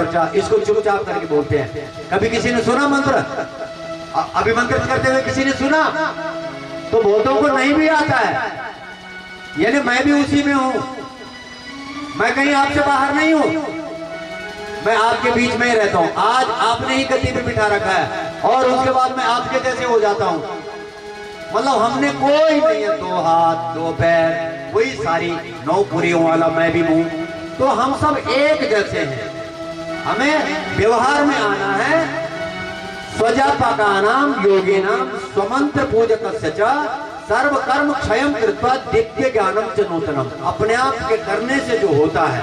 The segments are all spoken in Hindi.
खर्चा, इसको चुपचाप करके बोलते हैं। कभी किसी ने सुना मंत्र अभिमंत्रित करते हुए? किसी ने सुना? तो बहुतों को नहीं भी आता है, यानी मैं भी उसी में हूं। मैं कहीं आपसे बाहर नहीं हूं, मैं आपके बीच में ही रहता हूं। आज आपने ही गति पे बिठा रखा है और उसके बाद मैं आपके जैसे हो जाता हूं। मतलब हमने कोई नहीं है, 2 हाथ 2 पैर, वही सारी 9 पुरियों वाला मैं भी हूं। तो हम सब एक जैसे हैं। हमें व्यवहार में आना है। स्वजापकानाम योगिनाम स्वमंत्र पूजकस्य च सर्व कर्म क्षयम कृत्वा दिव्य ज्ञानम च नूतनम। अपने आप के करने से जो होता है,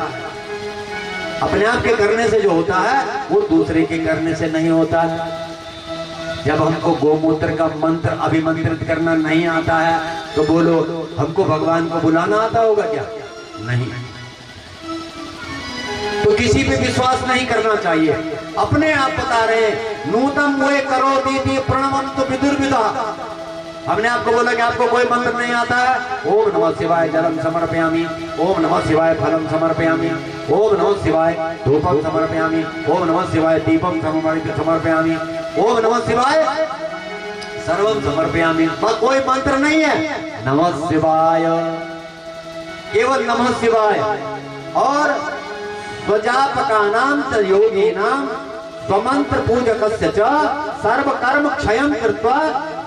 अपने आप के करने से जो होता है वो दूसरे के करने से नहीं होता। जब हमको गोमूत्र का मंत्र अभिमंत्रित करना नहीं आता है तो बोलो हमको भगवान को बुलाना आता होगा क्या? नहीं। तो किसी पे विश्वास नहीं करना चाहिए। अपने आप बता रहे नूतम वे करो दीदी प्रणवम तो विदुर्विदा। हमने आपको बोला कि आपको कोई मंत्र नहीं आता है, ओम नमः शिवाय जलम समर्पयामि, ओम नमः शिवाय फलम समर्पयामि, ओम नमः शिवाय धूपम समर्पयामि, ओम नमः शिवाय दीपम समर्पयामि, ओम नमः शिवाय सर्वम समर्पयामि। बस कोई मंत्र नहीं है, नमः शिवाय, केवल नमः शिवाय। और स्वजापकानाम च योगिनाम स्वमंत्र पूजकस्य च सर्व कर्म क्षयम कृत्वा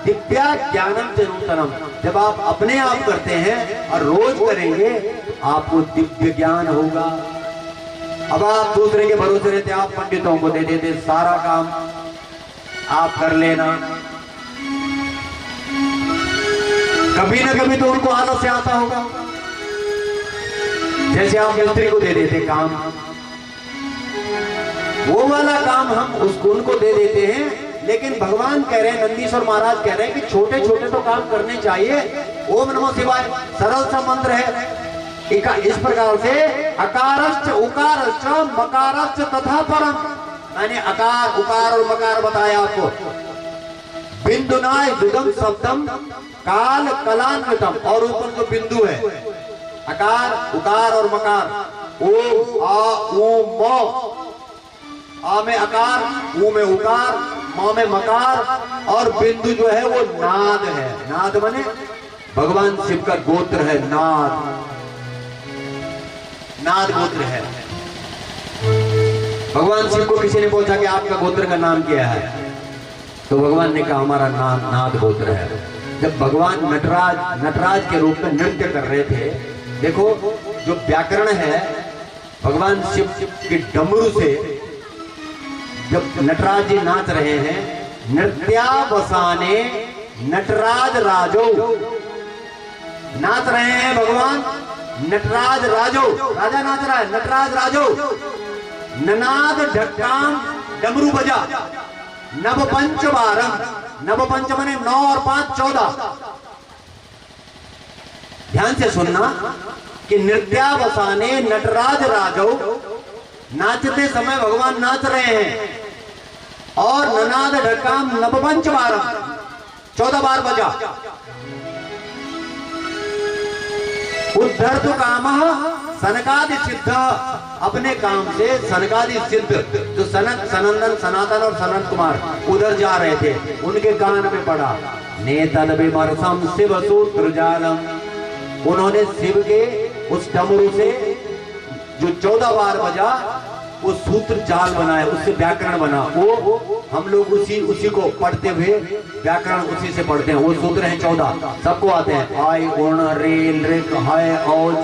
दिव्या ज्ञानम च नूतनम। जब आप अपने आप करते हैं और रोज करेंगे आपको दिव्य ज्ञान होगा। अब आप दूसरे के भरोसे रहते, आप पंडितों को दे देते सारा काम, आप कर लेना। कभी ना कभी तो उनको आलस से आता होगा। जैसे आप मिस्त्री को दे देते काम, वो वाला काम हम उसको उनको दे देते हैं। लेकिन भगवान कह रहे हैं, नंदीश्वर महाराज कह रहे हैं कि छोटे छोटे तो काम करने चाहिए। ओम नमः शिवाय सरल सा मंत्र है। इस प्रकार से अकारश्च उकारश्च मकारश्च तथा परम। मैंने अकार उकार और मकार बताया आपको। बिंदुनाय दुदम शब्दम काल कलान्वितम, और ऊपर जो बिंदु है अकार उकार और मकार, ओम आ ऊ म। आ में अकार, ऊ में उकार, म में मकार, और बिंदु जो है वो नाद है। नाद माने भगवान शिव का गोत्र है नाद, नाद गोत्र है। भगवान शिव को किसी ने पूछा कि आपका गोत्र का नाम क्या है, तो भगवान ने कहा हमारा नाम नाद गोत्र है। जब भगवान नटराज के रूप में नृत्य कर रहे थे, देखो जो व्याकरण है भगवान शिव की डमरू से जब नटराज जी नाच रहे हैं, नृत्यावसाने नटराज राजो, नाच रहे हैं भगवान नटराज राजो, राजा नाच रहा है, नटराज राजो। ननाद ढक्काम डमरू बजा, नव पंच बारम, नव पंच मने 9 और 5 14। ध्यान से सुनना कि नृत्यावसाने नटराज राजो, नाचते समय भगवान नाच रहे हैं। और ननाद ढक्काम नवपंच बारम 14 बार बजा। उद्धर तो काम सनकादि सिद्ध, अपने काम से सनकादि सिद्ध जो सनक सनंदन सनातन और सनत कुमार उधर जा रहे थे, उनके कान में पड़ा नेतद विमर्शम शिव सूत्र जालम। उन्होंने शिव के उस डमरू से जो 14 बार बजा वो सूत्र जाल बनाया, उससे व्याकरण बना। वो हम लोग उसी को पढ़ते हुए व्याकरण उसी से पढ़ते हैं। वो सूत्र हैं 14, सबको आते हैं। आय उण रेल रिक हाय औज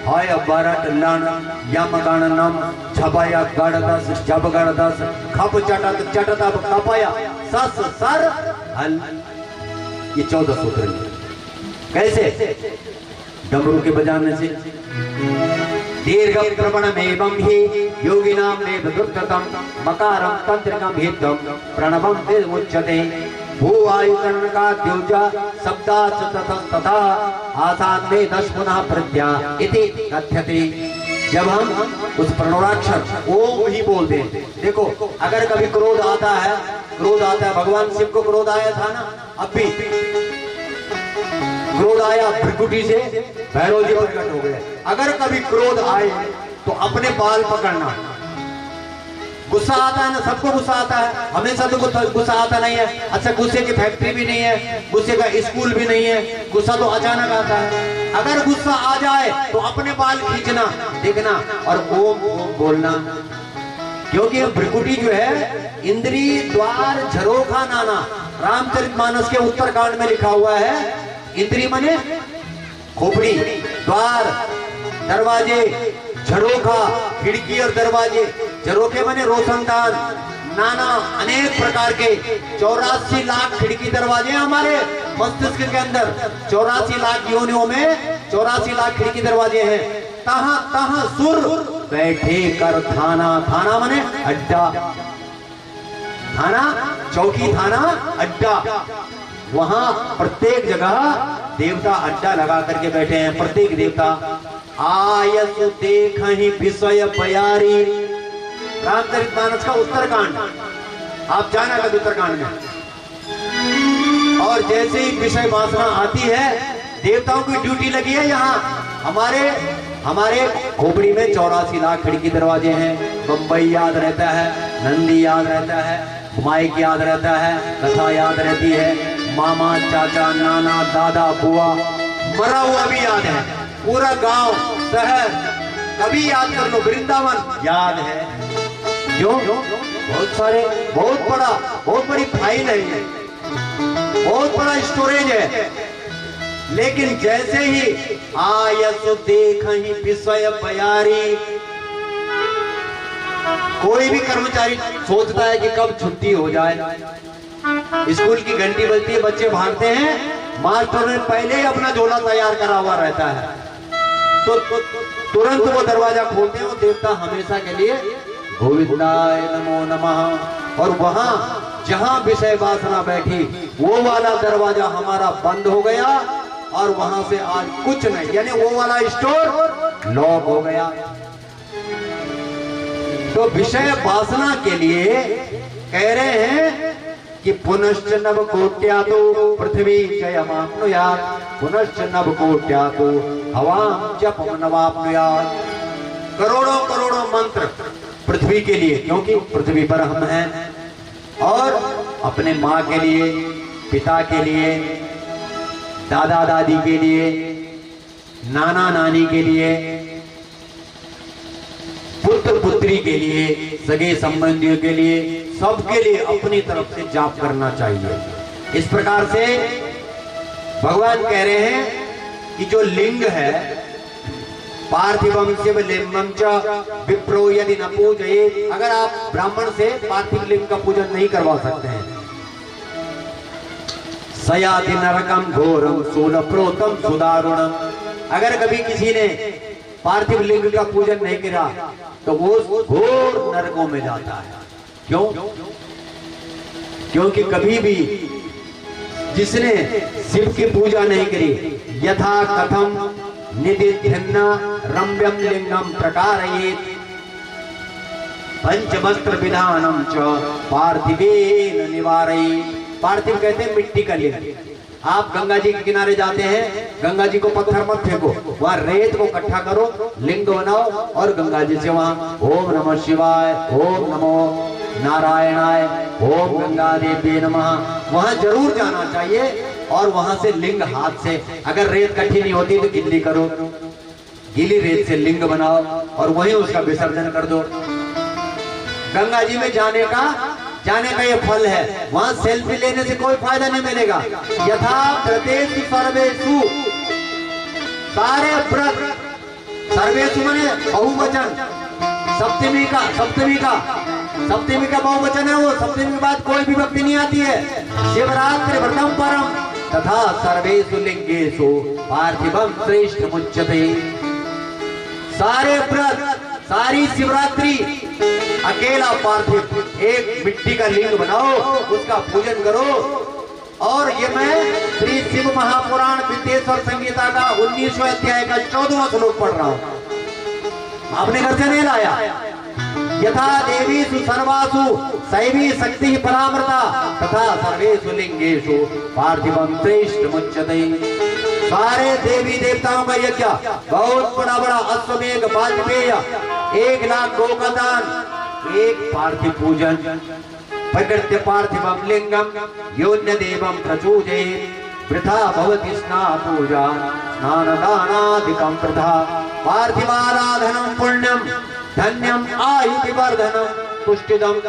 हाय बरट लन यम गण नम छपया गढ़ दस जब गढ़ दस खप चटत चटतब कपया सस सर हल। ये 14 सूत्र हैं। कैसे? डमरू के बजाने से। दीर्घ प्रवणमेवं हि योगिनां वेददुर्गतं मकारं तंत्रिकं हितं प्रणवं वेदमुच्यते। भूवायुकर्णकाद्युजा शब्दाच्च तथा आसान् वेदस् पुनः प्रज्ञा इति कथ्यते। जब हम उस प्रणवाक्षर ओम ही बोलते हैं, देखो अगर कभी क्रोध आता है, भगवान शिव को क्रोध आया था ना, अब भी क्रोध आया भ्रिकुटी से भैरव जी प्रकट हो गए। अगर कभी क्रोध आए तो अपने बाल पकड़ना, गुस्सा आता है ना, सबको गुस्सा आता है, हमेशा तो गुस्सा आता नहीं है। अच्छा, गुस्से की फैक्ट्री भी नहीं है, गुस्से का स्कूल भी नहीं है, गुस्सा तो अचानक आता है। अगर गुस्सा आ जाए तो अपने बाल खींचना, देखना और ओम ओम बोलना, क्योंकि भ्रिकुटी जो है इंद्री द्वार झरोखा नाना, रामचरितमानस के उत्तरकांड में लिखा हुआ है। इंद्री माने खोपड़ी, द्वार दरवाजे, झरोखा खिड़की और दरवाजे, झरोखे माने रोशनदान, नाना अनेक प्रकार के 84 लाख खिड़की दरवाजे हमारे मस्तिष्क के अंदर, 84 लाख योनियों में 84 लाख खिड़की दरवाजे हैं। तहां तहां सुर बैठे कर थाना, थाना माने अड्डा, थाना चौकी, थाना अड्डा, वहां प्रत्येक जगह देवता अड्डा लगा करके बैठे हैं। प्रत्येक देवता आयस देख ही विषय प्यारी, रामचरितमानस का उत्तरकांड, आप जाना कभी उत्तरकांड में। और जैसे ही विषय वासना आती है, देवताओं की ड्यूटी लगी है यहाँ। हमारे खोपड़ी में 84 लाख खिड़की दरवाजे हैं। बम्बई याद रहता है, नंदी याद रहता है, माइक याद रहता है, कथा याद रहती है, मामा चाचा नाना दादा बुआ, मरा हुआ भी याद है, पूरा गांव शहर कभी याद कर लो, वृंदावन याद है। क्यों? बहुत सारे, बहुत बड़ी फाइल है ये, बहुत बड़ा स्टोरेज है। लेकिन जैसे ही आयस देख ही विषय प्यारी, कोई भी कर्मचारी सोचता है कि कब छुट्टी हो जाए। स्कूल की घंटी बजती है, बच्चे भागते हैं, मास्टर ने पहले ही अपना झोला तैयार करा हुआ रहता है, तो तुरंत वो दरवाजा खोलते हैं। वो देवता हमेशा के लिए गोविंदाय नमो नमः। और वहां जहां विषय वासना बैठी, वो वाला दरवाजा हमारा बंद हो गया और वहां से आज कुछ नहीं, यानी वो वाला स्टोर लॉक हो गया। तो विषय वासना के लिए कह रहे हैं कि पुनश्च नव कोट्या तो पृथ्वी जयमाप्नुयात्, पुनश्च नव कोट्या तो हवाम जपम नवाप्नुयात्। करोड़ों करोड़ों मंत्र पृथ्वी के लिए, क्योंकि पृथ्वी पर हम हैं, और अपने माँ के लिए, पिता के लिए, दादा दादी के लिए, नाना नानी के लिए, पुत्र पुत्री के लिए, सगे संबंधियों के लिए, सबके लिए अपनी तरफ से जाप करना चाहिए। इस प्रकार से भगवान कह रहे हैं कि जो लिंग है, पार्थिवम शिव लिंगम च विप्रो यदि न पूजयेत्, अगर आप ब्राह्मण से पार्थिव लिंग का पूजन नहीं करवा सकते हैं, सयाति नरकम घोरम शूलप्रोतम सुदारुणम, अगर कभी किसी ने पार्थिव लिंग का पूजन नहीं किया तो वो घोर नरकों में जाता है। क्यों? क्योंकि कभी भी जिसने शिव की पूजा नहीं करी, यथा कथम निदिध्यन्न रम्यम लिंगम प्रकारयेत् पंचवस्त्र विधानम च पार्थिवेन निवारयेत्। पार्थिव कहते हैं मिट्टी का लिंग। आप गंगा जी के किनारे जाते हैं, गंगा जी को पत्थर मत फेंको, वहां रेत को इकट्ठा करो, लिंग बनाओ और गंगा जी से वहां ओम नमः शिवाय, ओम नमो नारायणाय, ओम गंगा देवी नमः, वहां जरूर जाना चाहिए। और वहां से लिंग हाथ से, अगर रेत इकट्ठी नहीं होती तो गिल्ली करो, गीली रेत से लिंग बनाओ और वहीं उसका विसर्जन कर दो। गंगा जी में जाने का ये फल है। वहां सेल्फी लेने से कोई फायदा नहीं मिलेगा। यथा प्रत्येक सर्वेषु, सारे व्रत, सर्वेषु माने बहुवचन, सप्तमी का बहुवचन है वो, सप्तमी के बाद कोई भी भक्ति नहीं आती है। शिवरात्रि व्रतम परम तथा सर्वेषु लिंगेषु पार्थिवम श्रेष्ठ मुच्यते। सारे व्रत, सारी शिवरात्रि अकेला पार्थिव, एक मिट्टी का लिंग बनाओ, उसका पूजन करो। और ये मैं श्री शिव महापुराण विद्येश्वर संहिता का 19वें अध्याय का 14वां श्लोक पढ़ रहा हूं, आपने घर से नहीं लाया। यथा देवीषु सर्वासु शैवी शक्ति परामृता तथा सर्वेषु लिंगेषु पार्थिवम श्रेष्ठ मुच्यते। सारे देवी देवताओं का यज्ञ, बहुत बड़ा अश्वमेध वाजपेय, 1 लाख गौ का दान, एक पार्थिव पूजन प्रकृत्य पार्थिवं लिंगम योन्य देवं प्रचूजे वृथा भवति स्ना पूजा स्नान दानादिकं वृथा पार्थिवाराधनं पुण्यम धन्यम आयु विवर्धनम पुष्टिदम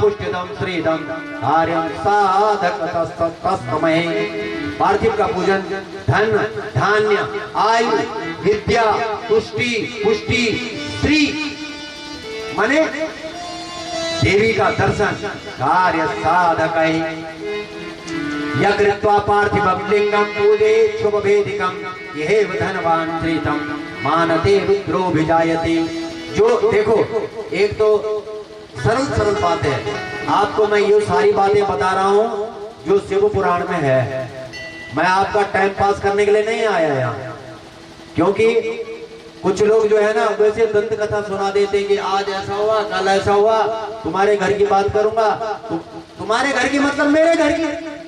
श्रीदम कार्यम साधक तस्तमहे। पार्थिव का पूजन धन धान्य आयु विद्या पुष्टि श्री माने देवी का दर्शन कार्य साधक यकृत्वा पार्थिवं लिंगम पूजे शुभ भेदिकम यह धनवान श्रीतम मानते रुद्रोभिजायते। जो देखो एक तो सरल बात है, आपको मैं ये सारी बातें बता रहा हूँ जो शिव पुराण में है। मैं आपका टाइम पास करने के लिए नहीं आया यहाँ, क्योंकि कुछ लोग जो है ना वैसे दंत कथा सुना देते कि आज ऐसा हुआ कल ऐसा हुआ, तुम्हारे घर की बात करूंगा। तुम्हारे घर की मतलब मेरे घर की।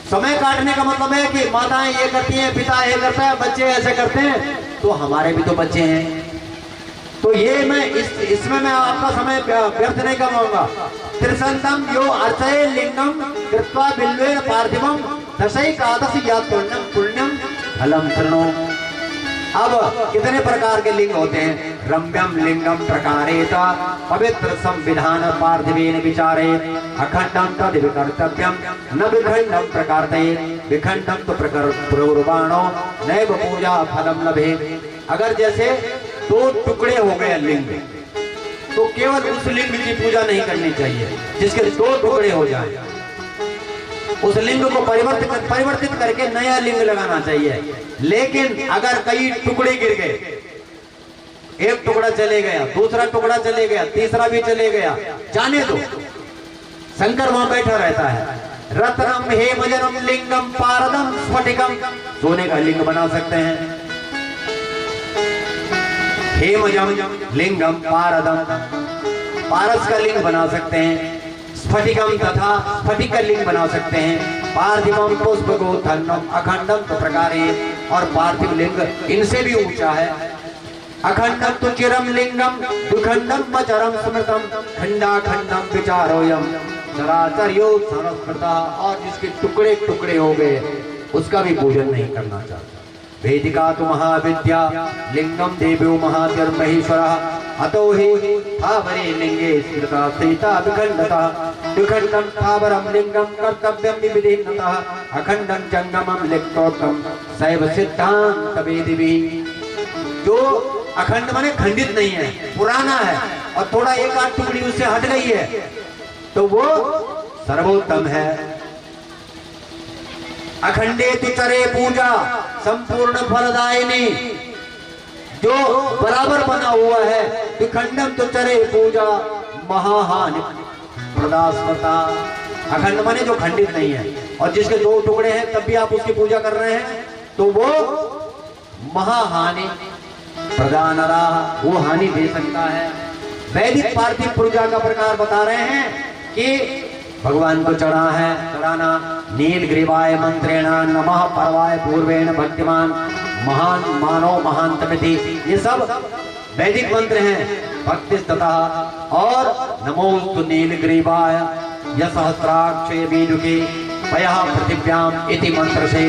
समय काटने का मतलब है कि माताएं ये करती हैं, पिता ये करता है, बच्चे ऐसे करते हैं, तो हमारे भी तो बच्चे हैं। तो ये मैं इसमें मैं आपका समय व्यर्थ नहीं करवाऊंगा। त्रिसंतम यो अर्चये लिंगम कृत्वा बिल्वे पार्थिवम दशैकादश यात पुण्यम फलम शृणु। अब कितने प्रकार के लिंग होते हैं? रम्यम लिंगम प्रकारेता पवित्र संविधान पार्थिवेन विचारे अखंडम तद विकर्तव्यम न विखंडम प्रकारते विखंडम तो प्रकुर्बाणो नैव पूजा फलम लभे। अगर जैसे दो टुकड़े हो गए लिंग, तो केवल उस लिंग की पूजा नहीं करनी चाहिए जिसके दो टुकड़े हो जाए। उस लिंग को परिवर्तित करके नया लिंग लगाना चाहिए। लेकिन अगर कई टुकड़े गिर गए, एक टुकड़ा चले गया, दूसरा टुकड़ा चले गया, तीसरा भी चले गया, जाने दो, शंकर वहां बैठा रहता है। रत्नम हेमजनम लिंगम पारदम स्फटिकम, सोने का लिंग बना सकते हैं। हेमजम लिंगम पारदम, पारस का लिंग बना सकते हैं। स्फटिकम तथा स्फटिक का लिंग बना सकते हैं। पार्थिवम पुष्पगोत्थनम अखंडम तो प्रकारे, और पार्थिव लिंग इनसे भी ऊंचा है। अखंडम तो चिरम लिंगम दुखंडम चरम स्मृतम खंडाखंडम विचारोयम चराचर्यो सरस्वता, और जिसके टुकड़े टुकड़े हो गए उसका भी पूजन नहीं करना चाहिए। वेदिका तो महाविद्या लिंगम देव्यो महातिर्महेश्वरः अतो हि थावरे लिंगे स्मृता सीता विखंडता विखंडम थावरम लिंगम कर्तव्यम विविधिन्नतः अखंडं जंगमं लिक्तोत्तम सैव सिद्धांत वेदिवी। जो अखंड माने खंडित नहीं है, पुराना है, और थोड़ा एक आध टुकड़ी उससे हट गई है, तो वो सर्वोत्तम है। अखंडे तुचरे पूजा संपूर्ण फलदायिनी, जो बराबर बना हुआ है। विखंडम तुचरे पूजा महाहानि प्रदास्मता, अखंड माने जो खंडित नहीं है, और जिसके दो टुकड़े हैं तब भी आप उसकी पूजा कर रहे हैं, तो वो महाहानि प्रदानरा, वो हानि दे सकता है। वैदिक पार्थिव पूजा का प्रकार बता रहे हैं कि भगवान को चढ़ाना नीलग्रीवाय मंत्रेण नमः परवाय पूर्वेण भक्तिमान महान मानो महांतमिति, ये सब वैदिक मंत्र हैं भक्ति तथा। और नमोस्तु नीलग्रीवाय यसहस्राक्षे वीनुके पयः पृथिव्याम इति मंत्र से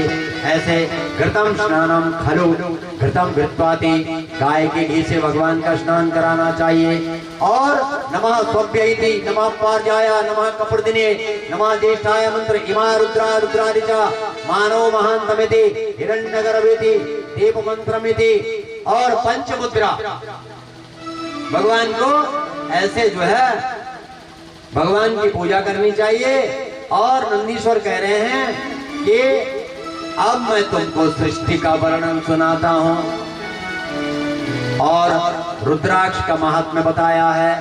ऐसे घृतम स्नानम खलु घृतम घृत्वाति, गाय के घी से भगवान का स्नान कराना चाहिए। और नमः स्वभ्यैति नमः पार्जाय नमः कपूर्दिने नमः ज्येष्ठाय मंत्र इमा रुद्रा रुद्रादिचा मानव महांतमिति हिरण्यगर्भेति देव मंत्रमिति। और पंचमुद्रा भगवान को ऐसे जो है भगवान की पूजा करनी चाहिए। और नंदीश्वर कह रहे हैं कि अब मैं तुमको सृष्टि का वर्णन सुनाता हूं, और रुद्राक्ष का महात्म्य बताया है।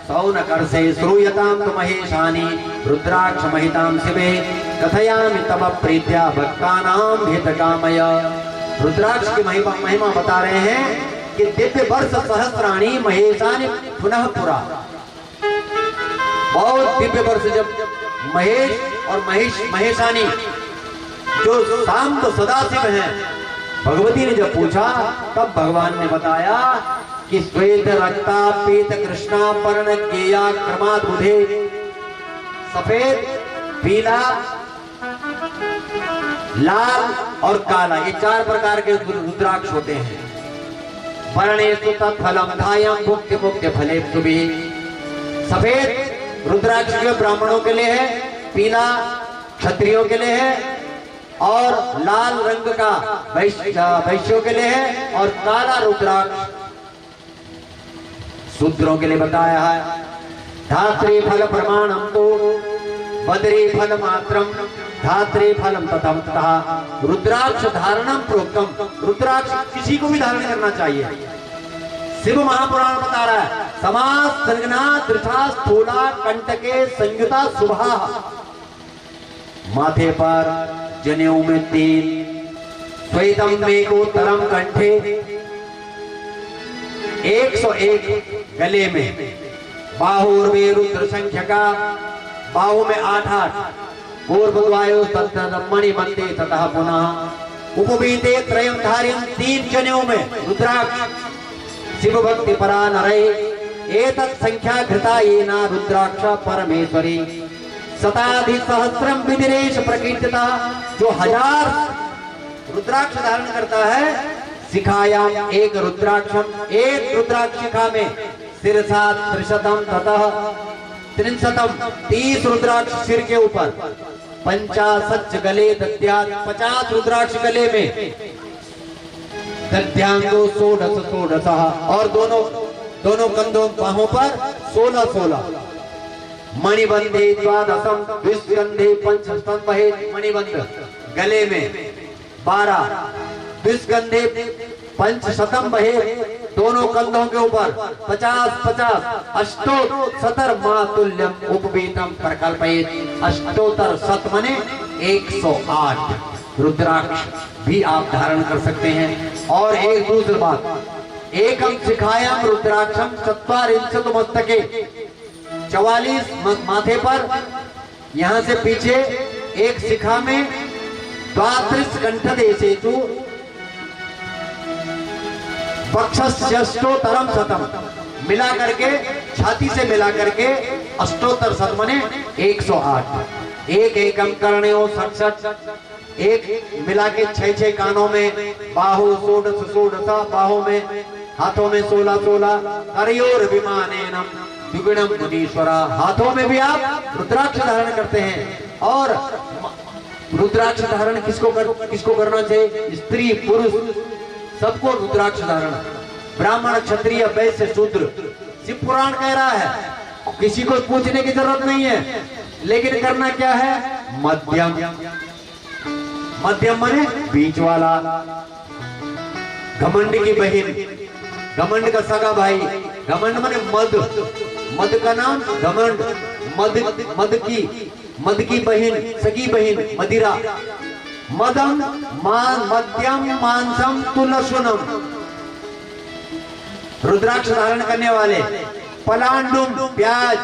सौनकर से श्रूयताम तो महेशानी रुद्राक्ष महिताम शिवे कथयामि तव प्रीत्या भक्तानाम हितकामय। रुद्राक्ष की महिमा बता रहे हैं कि दिव्य वर्ष सहस्राणी महेशानी पुनः पुरा, बहुत दिव्य वर्ष जब महेश और महेशानी जो शाम तो सदाशिव हैं, भगवती ने जब पूछा तब भगवान ने बताया कि श्वेत रक्ता पीत कृष्णा पर्ण केया क्रमाद बुधे, सफेद, पीला, लाल और काला, ये 4 प्रकार के रुद्राक्ष होते हैं। वर्णेषु तत्फलम धायम भुक्ति मुक्ति फले सुभी। सफेद रुद्राक्ष जो ब्राह्मणों के लिए है, पीला क्षत्रियों के लिए है और लाल रंग का वैश्यों के लिए है और काला रुद्राक्ष शूद्रों के लिए बताया है। धात्री फल प्रमाणम तो बद्री फल मात्रम धात्री फलम तथम तथा। रुद्राक्ष धारणम प्रोक्तम, रुद्राक्ष किसी को भी धारण करना चाहिए। शिव महापुराण बता रहा है, समास संज्ञा दृढ़ा स्थूला कंटके संयुता शुभा। माथे पर जनेऊ में तेल, श्वेतम मेघोत्तरम कंठे, 101 गले में, बाहुर्वे रुद्र संख्या का, बाहु में 8 पूर्ववायु मणि मंदे तथा पुनः उपवीते त्रयं धार्यं 3 जनेऊ में रुद्राक्ष। शिव भक्ति परा नरे एतत् संख्या घृता येना रुद्राक्ष परमेश्वरी शताधि सहस्रम विदिरेश प्रकीर्तिता। जो 1000 रुद्राक्ष धारण करता है, शिखायाम एक रुद्राक्षम, एक रुद्राक्ष शिखा में शिरसा त्रिशतम ततः त्रिशतम 30 रुद्राक्ष सिर के ऊपर, 50 गले दद्यात् 50 रुद्राक्ष गले में, दद्यांगो 16 और दोनों कंधों बाहों पर 16 मणिबंधे 12 विस्कंधे 5 मणिबंध गले में 12 विस्कंधे 5 दोनों कंधों के ऊपर 50 अष्टोत्तर मातुल्यम उपवीतम प्रकल्पयेत्। अष्टोत्तर शत मने 108 रुद्राक्ष भी आप धारण कर सकते हैं। और एक दूसरी बात, एकम शिखायाम रुद्राक्षम 44 मस्तके, 44 माथे पर, यहां से पीछे एक शिखा में 32 कंठ देशेषु पक्षस्योत्तरम शतम, मिला करके छाती से मिला करके अष्टोत्तर शत मने 108। एक एकम कर्णयो 66, एक मिला के 6 कानों में, बाहु 16 बाहों में, हाथों में 16 करयोर विमानेनम द्विगुणम मुनीश्वरा। हाथों में भी आप रुद्राक्ष धारण करते हैं। और रुद्राक्ष धारण किसको करना चाहिए? स्त्री पुरुष सबको रुद्राक्ष धारण, ब्राह्मण क्षत्रिय वैश्य शूद्र। शिव पुराण कह रहा है, किसी को पूछने की जरूरत नहीं है, लेकिन करना क्या है? मध्यम। मध्यम माने बीच वाला। घमंड की बहन, घमंड का सगा भाई, घमंड माने मद का नाम घमंड, मद की बहन, सगी बहन मदिरा। मदम मध्यम मांसम तुलसुनम, रुद्राक्ष धारण करने वाले। पलांडुम प्याज,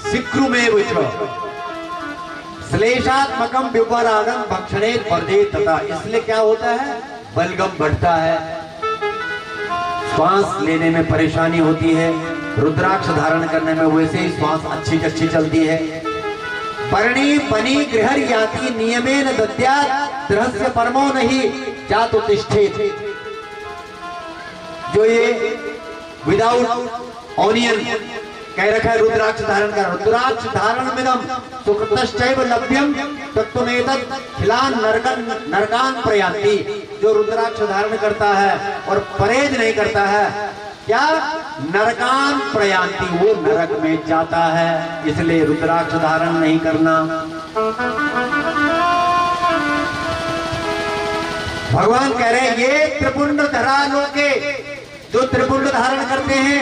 सिक्रुमेव च श्लेषात्मकम विपरागम भक्षणे वर्धे तथा। इसलिए क्या होता है? बलगम बढ़ता है, श्वास लेने में परेशानी होती है। रुद्राक्ष धारण करने में वैसे ही श्वास अच्छी चलती है। पर्णी पनी गृहर याति नियमेन दद्यात् रहस्य परमो नहीं जातु तिष्ठेत। जो ये विदाउट ऑनियन कह रखा है रुद्राक्ष धारण कर, रुद्राक्ष धारण मिदम सुकृतश्चैव लभ्यम तत्त्वमेतत् खिलान नरकान प्रयाति। जो रुद्राक्ष धारण करता है और परहेज नहीं करता है, क्या? नरकान प्रयाति, वो नरक में जाता है। इसलिए रुद्राक्ष धारण नहीं करना। भगवान कह रहे हैं, ये त्रिपुंड धरा लोके, जो त्रिपुंड धारण करते हैं,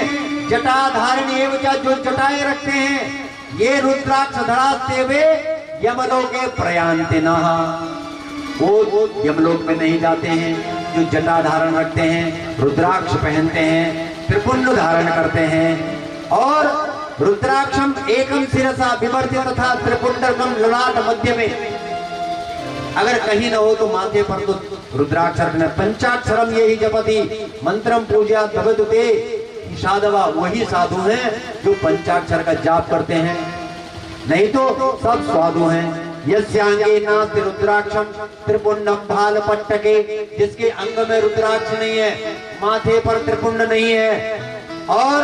जटा धारण एवं क्या, जो जटाएं रखते हैं, ये रुद्राक्ष धराते हुए यमलोके प्रयान्ति नः, वो यमलोक में नहीं जाते हैं। जो जटा धारण रखते हैं, रुद्राक्ष पहनते हैं, त्रिपुंड धारण करते हैं। और रुद्राक्षम एकम शिरसा विवर्तित तथा त्रिपुंडकम ललाट मध्य में, अगर कहीं न हो तो माथे पर तो रुद्राक्षर ने पंचाक्षरम यही जपति मंत्रम पूजा भगवते साधवा, वही साधु हैं जो पंचाक्षर का जाप करते हैं, नहीं तो सब साधु हैं। यस्यांगे नास्ति रुद्राक्षम त्रिपुंडम भाल पट्टके, जिसके अंग में रुद्राक्ष नहीं है, माथे पर त्रिपुंड नहीं है, और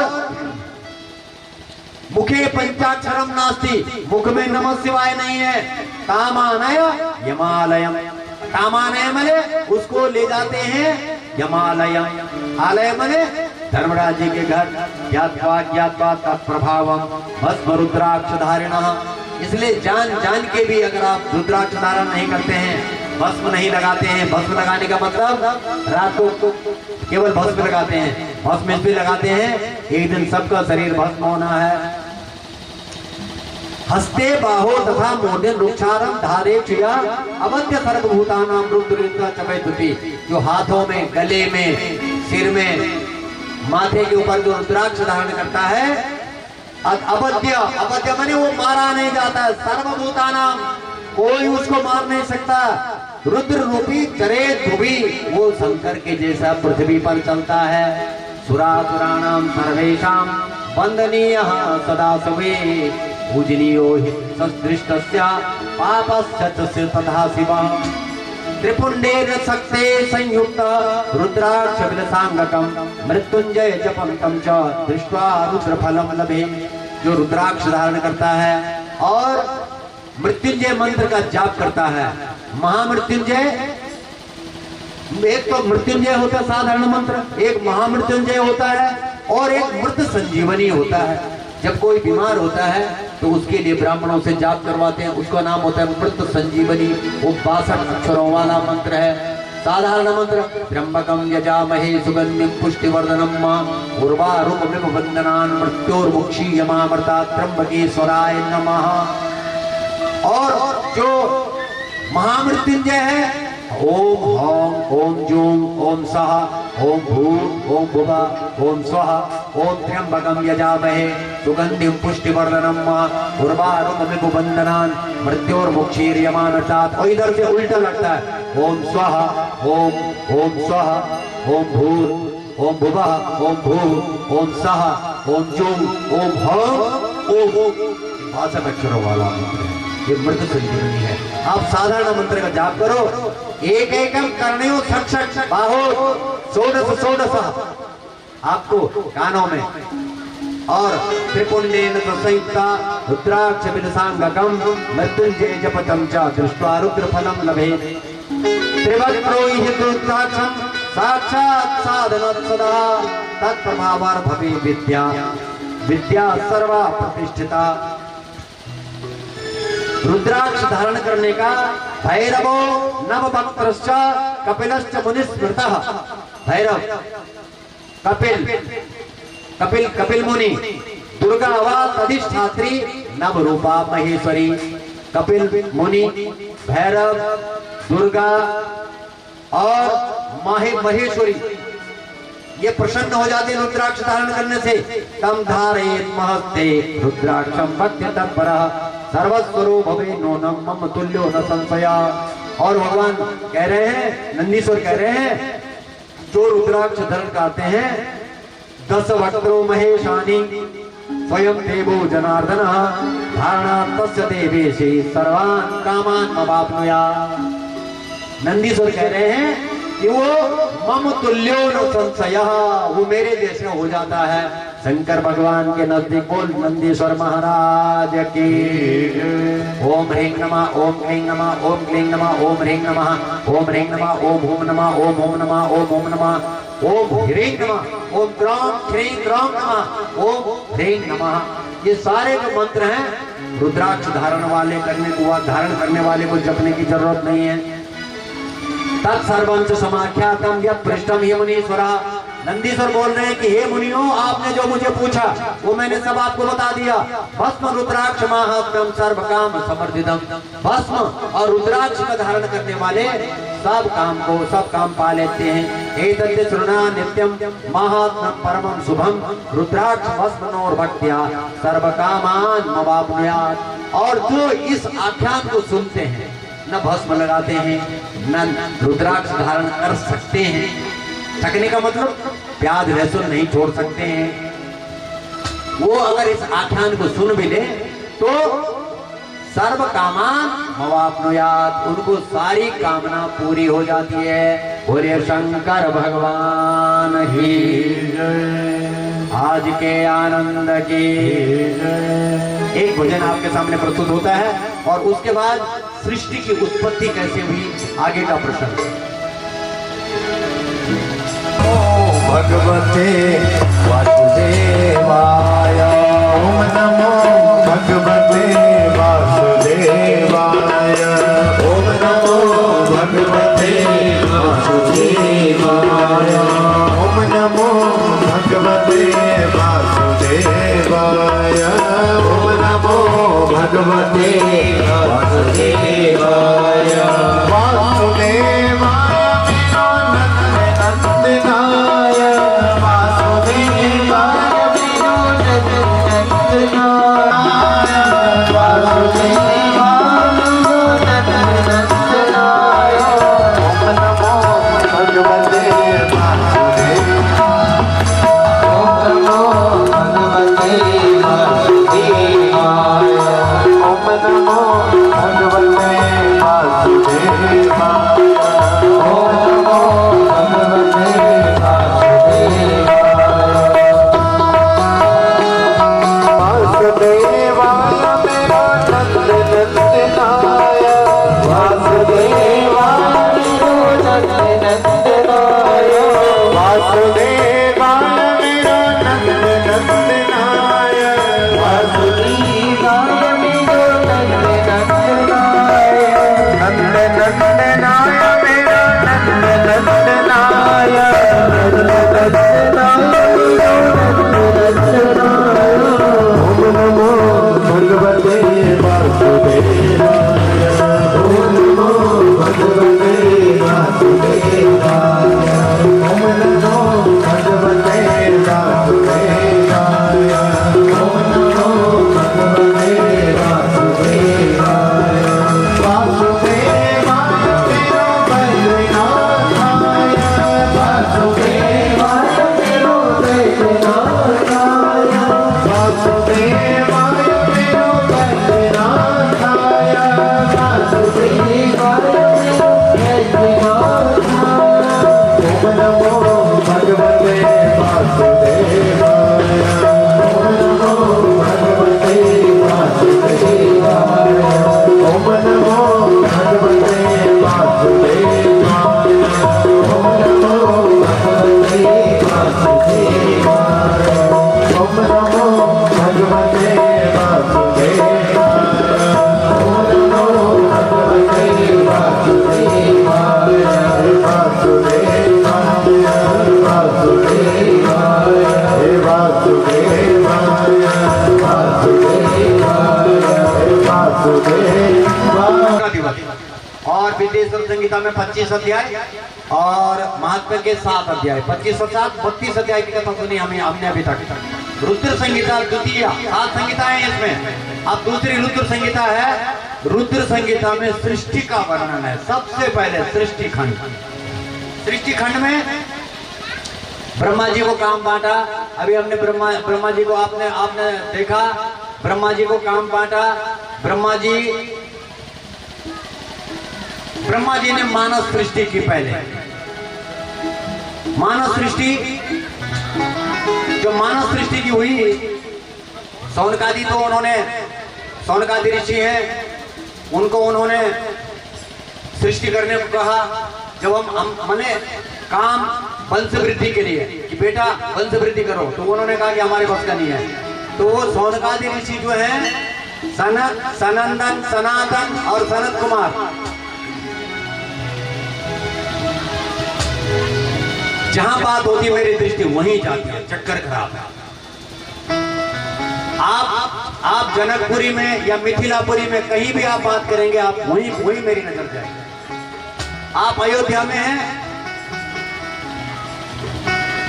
मुखे पंचाक्षरम नास्ति, मुख में नमः शिवाय नहीं है, कामानय यमालयम, कामानय मने उसको ले जाते हैं यमालयम, आलय मने धर्मराज जी के घर, ज्ञात्वा ज्ञात्वा तत्प्रभावम भस्म रुद्राक्ष धारिणः। इसलिए जान जान के भी अगर आप रुद्राक्ष धारण नहीं करते हैं, भस्म नहीं लगाते हैं, भस्म लगाने का मतलब रात को केवल भस्म लगाते हैं, भस्म इसलिए लगाते हैं एक दिन सबका शरीर भस्म होना है। हस्ते बाहो तथा मोदन रुक्षारम धारे चुया अवध्य सर्वभूतानां रुद्र चपैतुति, जो हाथों में, गले में, सिर में, माथे के ऊपर जो रुद्राक्ष धारण करता है, अवध्य, अवध्य माने वो मारा नहीं जाता है, सर्वभूतानां, कोई उसको मार नहीं सकता, रुद्र रूपी चरे ध्रुवी, वो शंकर के जैसा पृथ्वी पर चलता है। सुरासुराणां सर्वेषां वंदनीयः सदा सवे पूजनीयो हि सदृष्टस्य पापस्य तथा शिवः। त्रिपुंडेन शक्ते संयुक्त रुद्राक्ष विलसांगकम मृत्युंजय जपंतम च दृष्ट्वा रुद्र फलम लभे, जो रुद्राक्ष धारण करता है और मृत्युंजय मंत्र का जाप करता है, महामृत्युंजय, एक तो मृत्युंजय होता है साधारण मंत्र, एक महामृत्युंजय होता है, और एक मृत संजीवनी होता है। जब कोई बीमार होता है तो उसके लिए ब्राह्मणों से जाप करवाते हैं, उसका नाम होता है मृत संजीवनी, वो 62 अक्षरों वाला मंत्र है। साधारण मंत्र त्र्यंबकम यजामहे सुगंधिम पुष्टिवर्धनम उर्वारुकमिव वंदनान् मृत्योर्मुक्षीयमामृता त्र्यंबकेश्वराय नमः। और जो महामृत्युंजय है, ओम हौम ओम जूम ओम सह ओम भूर ओम भुवः ओम स्वः ओम त्र्यंबकम यजामहे सुगंधिम पुष्टिवर्धनम उर्वारुकमिव वंदनान् मृत्योर्मुक्षीयमामृतात्। और इधर से उल्टा लगता है, ओम स्वः ओम स्वः ओम भूर ओम भुवः ओम भूर ओम सह ओम जूम ओम हौम ओम 62 अक्षरों वाला मंत्र है, ये मृत संजीवनी है। आप साधारण मंत्र का जाप करो, एक एकम कर्णयो सक्षक बाहो षोडश षोडश, आपको कानों में, और त्रिपुंडेन संयुक्ता रुद्राक्ष विलसांगकम मृत्युंजय जपतम च दृष्ट्वा रुद्र फलम लभे। त्रिवक्त्रो हि रुद्राक्षं साक्षात् साधनत् सदा तत्प्रभावार भवे विद्या, विद्या सर्वा प्रतिष्ठिता। रुद्राक्ष धारण करने का भैरवो नवभक्त्रश्च कपिलश्च मुनिस्मृतः, भैरव, कपिल, कपिल कपिल मुनि, दुर्गा वा अधिष्ठात्री नवरूपा महेश्वरी। कपिल मुनि, भैरव, दुर्गा और महेश्वरी ये प्रसन्न हो जाते रुद्राक्ष धारण करने से। तम धारयेत् महस्ते रुद्राक्षम भक्त्य तत्परः सर्वस्वरो भवे नोनम मम तुल्यो न संशया। और भगवान कह रहे हैं, नंदीश्वर कह रहे हैं, जो रुद्राक्ष धारण करते हैं 10 वक्त्रो महेशानी स्वयं देवो जनार्दन धारणा तस्य देवेशे सर्वान् कामान् अवाप्नुयात्। नंदीश्वर कह रहे हैं कि वो मम तुल्यो न संशयः, वो मेरे जैसे हो जाता है। शंकर भगवान के नजदीक बोल नंदीश्वर महाराज की। ओम ह्रीं नमः ओम क्लीं नमः ओम क्लीं नमः ओम ह्रीं नमः ओम ह्रीं नमः ओम हुम नमः ओम ओम नमः ओम ओम नमः ओम ह्रीं नमः ओम ग्राम ह्रीं ग्राम नमः ओम ह्रीं नमः। ये सारे जो मंत्र हैं रुद्राक्ष धारण वाले करने को, धारण करने वाले को जपने की जरूरत नहीं है। तत्सर्वं च समाख्यातम यत् पृष्ठम हे मुनीश्वरः। नंदीश्वर बोल रहे हैं कि हे मुनियों, आपने जो मुझे पूछा वो मैंने सब आपको बता दिया। भस्म रुद्राक्ष माहात्म्यम सर्व काम समर्थितम। भस्म और रुद्राक्ष का धारण करने वाले सब काम पा लेते हैं। एतद् शृणा नित्यम माहात्म्यम परमं शुभम रुद्राक्ष भस्म नोर्भक्त्या सर्व कामान मवाप्नुयात्। और जो इस आख्यान को सुनते हैं, न भस्म लगाते हैं, न रुद्राक्ष धारण कर सकते हैं। सकने का मतलब प्याज लहसुन नहीं छोड़ सकते हैं। वो अगर इस आख्यान को सुन भी ले तो सर्व कामान मवाप्नुयात्, उनको सारी कामना पूरी हो जाती है। बोले शंकर भगवान की आज के आनंद की। एक भजन आपके सामने प्रस्तुत होता है और उसके बाद सृष्टि की उत्पत्ति कैसे हुई, आगे का प्रश्न। भगवते वासुदेवाय, ओम नमो भगवते वासुदेवाय, ओम नमो भगवते वासुदेवाय, ओम नमो भगवते वासुदेवाय, ओम नमो भगवते वासुदेवाय। वासुदेवाय नंदनाय, वासुदेवाय नंदनाय, वासुदेवाय नंदनाय, ओम नमो भगवते वासुदेवाय, ओम नमो भगवते वासुदेवाय, ओम नमो भगवते वासुदेवाय, ओम नमो भगवते वासुदेवाय मेरा नंदनाय, वासुदेवाय मेरा नंदनाय, वासुदेवाय मेरा नंदनाय, वासुदेवाय मेरा नंदनाय, नंदनाय मेरा नंदनाय, ओम नमो भगवते वासुदेवाय, ओम नमो भगवते वासुदेवाय, ओम नमो भगवते वासुदेवाय, ओम नमो भगवते वासुदेवाय। वासुदेवाय तेरो बैजनाथाय, वासुदेवाय तेरो बैजनाथाय, वासुदेवाय तेरो बैजनाथाय, वासुदेवाय तेरो बैजनाथाय, ओम नमो भगवते वासुदेवाय, ओम नमो भगवते वासुदेवाय, ओम नमो भगवते वासुदेवाय, ओम नमो भगवते वासुदेवाय, ओम नमो भगवते वासुदेवाय, ओम नमो भगवते वासुदेवाय, वासुदेवाय हे वासुदेवाय, वासुदेवाय हे वासुदेवाय। और विदेश्वर संहिता में 25 अध्याय और महात्म्य के 7 अध्याय, 25 और 7 32 अध्याय की कथा सुनी हमने अभी तक। रुद्र संहिता द्वितीय, 7 संहिताएं इसमें। अब दूसरी रुद्र संहिता है। रुद्र संहिता में सृष्टि का वर्णन है। सबसे पहले सृष्टि खंड। सृष्टि खंड में ब्रह्मा जी को काम बांटा। अभी हमने ब्रह्मा जी को आपने देखा। ब्रह्मा जी को काम बांटा। ब्रह्मा जी ने मानव सृष्टि की। पहले मानव सृष्टि, जो मानव सृष्टि की हुई, सौनकादि तो उन्होंने, सौनकादि ऋषि हैं, उनको उन्होंने सृष्टि करने को कहा। जब हम मने काम वंश वृद्धि के लिए कि बेटा वंश वृद्धि करो, तो उन्होंने कहा कि हमारे बस का नहीं है। तो वो सौनकादि ऋषि जो हैं, सनक, सनंदन, सनातन और सनत कुमार, जहां बात होती है मेरी दृष्टि वहीं जाती है। चक्कर खराब है। आप जनकपुरी में या मिथिलापुरी में कहीं भी आप बात करेंगे, आप वहीं मेरी नजर जाएगी। आप अयोध्या में हैं,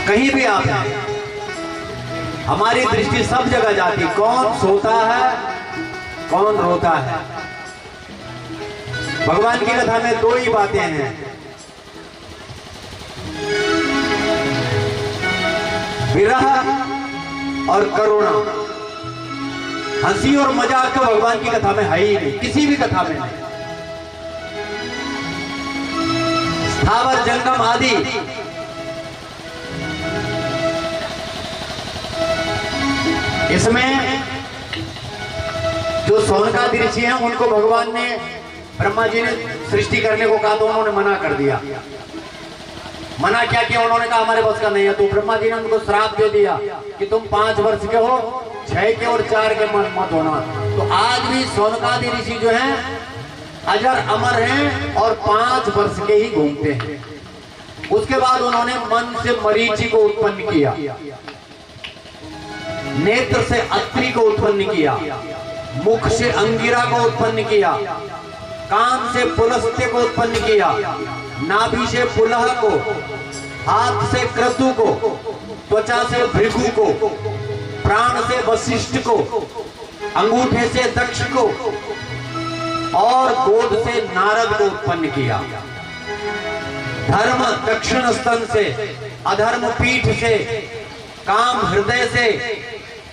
कहीं भी आप हैं, हमारी दृष्टि सब जगह जाती। कौन सोता है, कौन रोता है। भगवान की कथा में दो ही बातें हैं, विरह और करुणा। हंसी और मजाक तो भगवान की कथा में है ही नहीं, किसी भी कथा में नहीं। स्थावर जंगम आदि इसमें जो सोनकादि ऋषि हैं उनको भगवान ने, ब्रह्मा जी ने सृष्टि करने को कहा तो उन्होंने मना कर दिया। मना क्या किया? उन्होंने कहा हमारे बस का नहीं है। तो ब्रह्मा जी ने उनको श्राप दे दिया कि तुम 5 वर्ष के हो, 6 के और 4 के मत होना। तो आज भी सोनकादि ऋषि जो हैं अजर अमर हैं और 5 वर्ष के ही घूमते हैं। उसके बाद उन्होंने मन से मरीचि को उत्पन्न किया, नेत्र से अत्रि को उत्पन्न किया, मुख से अंगिरा को उत्पन्न किया, कान से पुलस्त्य को उत्पन्न किया, नाभि से पुलह को, हाथ से क्रतु को, त्वचा से भृगु को, प्राण से वशिष्ठ को, अंगूठे से दक्ष को और गोद से नारद को उत्पन्न किया। धर्म दक्षिण स्तन से, अधर्म पीठ से, काम हृदय से,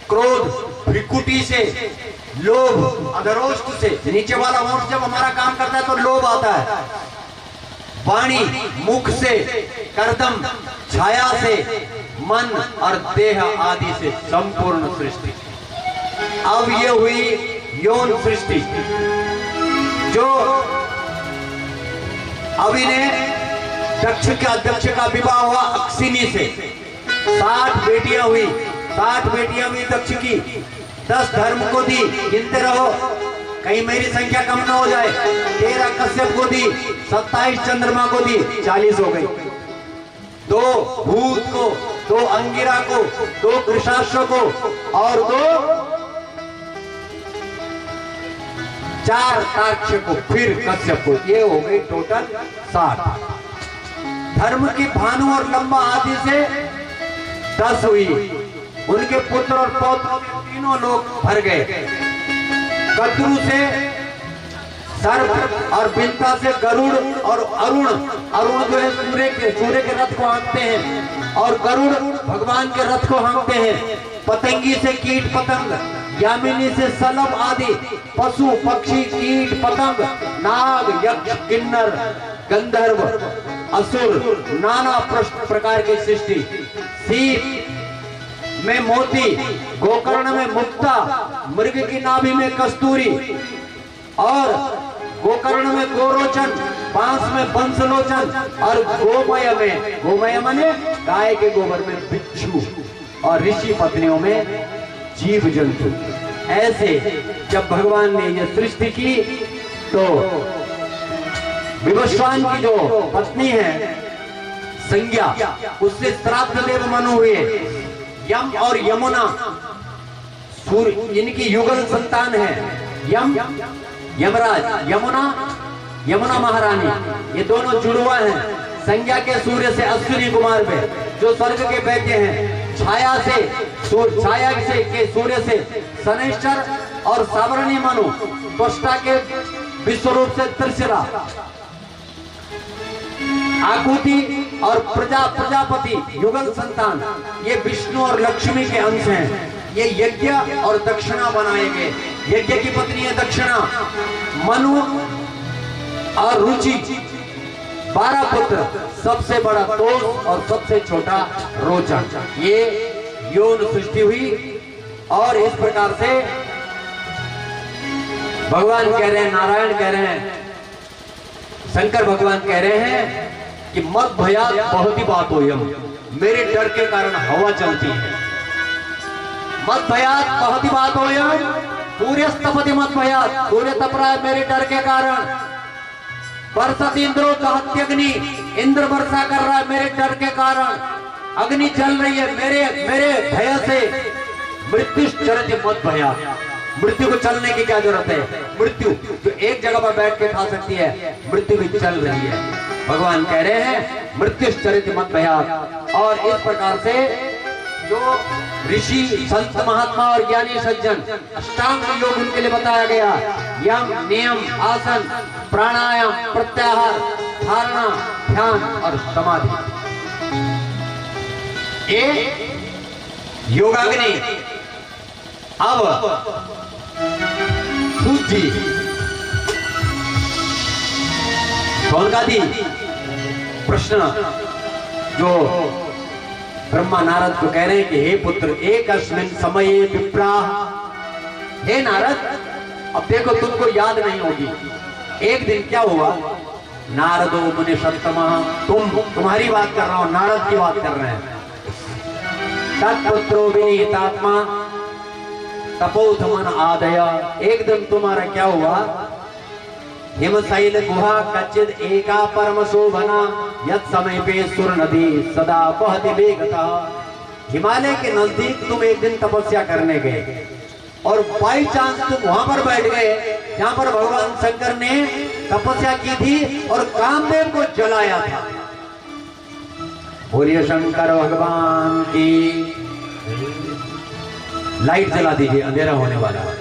क्रोध भ्रिकुटी से, लोभ अधरोष्ठ से, नीचे वाला ओंठ जब हमारा काम करता है तो लोभ आता है, वाणी मुख से, कर्दम छाया से, मन और देह आदि से संपूर्ण सृष्टि। अब ये हुई यौन सृष्टि। जो अभी ने दक्ष का विवाह हुआ अक्षिनी से, 60 बेटियां हुई, 60 बेटियां हुई दक्ष की, 10 धर्म को दी, गिनते रहो कहीं मेरी संख्या कम ना हो जाए। 13 कश्यप को दी, 27 चंद्रमा को दी, 40 हो गई। 2 भूत को, 2 अंगिरा को, 2 कृशाश्व को और 4 ताक्ष को, फिर कश्यप को। ये हो गई टोटल 60। धर्म की भानु और लंबा आदि से 10 हुई। उनके पुत्र और पौत्र तीनों लोग भर गए। कद्रु से सर्प और बिंता से गरुड़ और अरुण, अरुण जो है सूर्य के रथ को हाँकते हैं और गरुड़ भगवान के रथ को हाँकते हैं। पतंगी से कीट पतंग, यामिनी से सलभ आदि पशु पक्षी कीट पतंग, नाग यक्ष किन्नर गंधर्व असुर, नाना प्रकार की सृष्टि। सीप में मोती, गोकर्ण में मुक्ता, मृग की नाभि में कस्तूरी और गोकर्ण में गोरोचन, बांस में बंसलोचन और गोमय माने गाय के गोबर में बिच्छू और ऋषि पत्नियों में जीव जंतु। ऐसे जब भगवान ने ये सृष्टि की तो विवस्वान की जो पत्नी है संज्ञा, उससे श्राद्ध देव मनु हुए। यम और यमुना सूर्य इनकी युगल संतान है। यम यमराज, यमुना महारानी, ये दोनों जुड़वा हैं। संज्ञा के सूर्य से अश्विनी कुमार पे जो स्वर्ग के वैद्य हैं। छाया से के सूर्य से शनैश्चर और सावरणी मनु, त्वष्टा के विश्वरूप से त्रिशिरा, आकुति और प्रजापति युगल संतान, ये विष्णु और लक्ष्मी के अंश हैं। ये यज्ञ और दक्षिणा बनाए गए। यज्ञ की पत्नी है दक्षिणा, मनु और रुचि, 12 पुत्र, सबसे बड़ा तोष और सबसे छोटा रोचन। ये यौन सृष्टि हुई। और इस प्रकार से भगवान कह रहे हैं, नारायण कह रहे हैं, शंकर भगवान कह रहे हैं कि मत भयात बहुत ही बात हो, मेरे डर के कारण हवा चलती है। मत भयात बहुत ही बात हो, सूर्य तपति मत भयात, सूर्य तप रहा है मेरे डर के कारण। बरसत इंद्रो दहत्यग्नि, इंद्र वर्षा कर रहा है मेरे डर के कारण। अग्नि जल रही है मेरे भय से। मृत्यु चरत मत भयात, मृत्यु को चलने की क्या जरूरत है? मृत्यु जो एक जगह पर बैठ के खा सकती है, मृत्यु भी चल रही है। भगवान कह रहे हैं मृत्यु चरित मत भयात। और इस प्रकार से जो ऋषि संत महात्मा और ज्ञानी सज्जन अष्टांग योग उनके लिए बताया गया। यम, नियम, आसन, प्राणायाम, प्रत्याहार, धारणा, ध्यान और समाधि। ये योगाग्नि। अब सूची शौनकादि प्रश्न जो ब्रह्मा नारद को कह रहे हैं कि हे पुत्र, एक अस्मिन समये विप्राह। हे नारद, अब देखो तुमको याद नहीं होगी, एक दिन क्या हुआ, नारदो मुनि सत्तमः, तुम्हारी बात कर रहा हूं, नारद की बात कर रहे हैं। तत्पुत्रो विनीतात्मा तपोधमन आदय। एक दिन तुम्हारा क्या हुआ, हिमशैल गुहा कच्चिद एका परम शोभना यत् समय पे सुर नदी सदा बहति वेगतः। हिमालय के नजदीक तुम एक दिन तपस्या करने गए और बाई चांस तुम वहां पर बैठ गए जहां पर भगवान शंकर ने तपस्या की थी और कामदेव को जलाया था। बोलिए शंकर भगवान की। लाइट जला दीजिए, अंधेरा होने वाला है।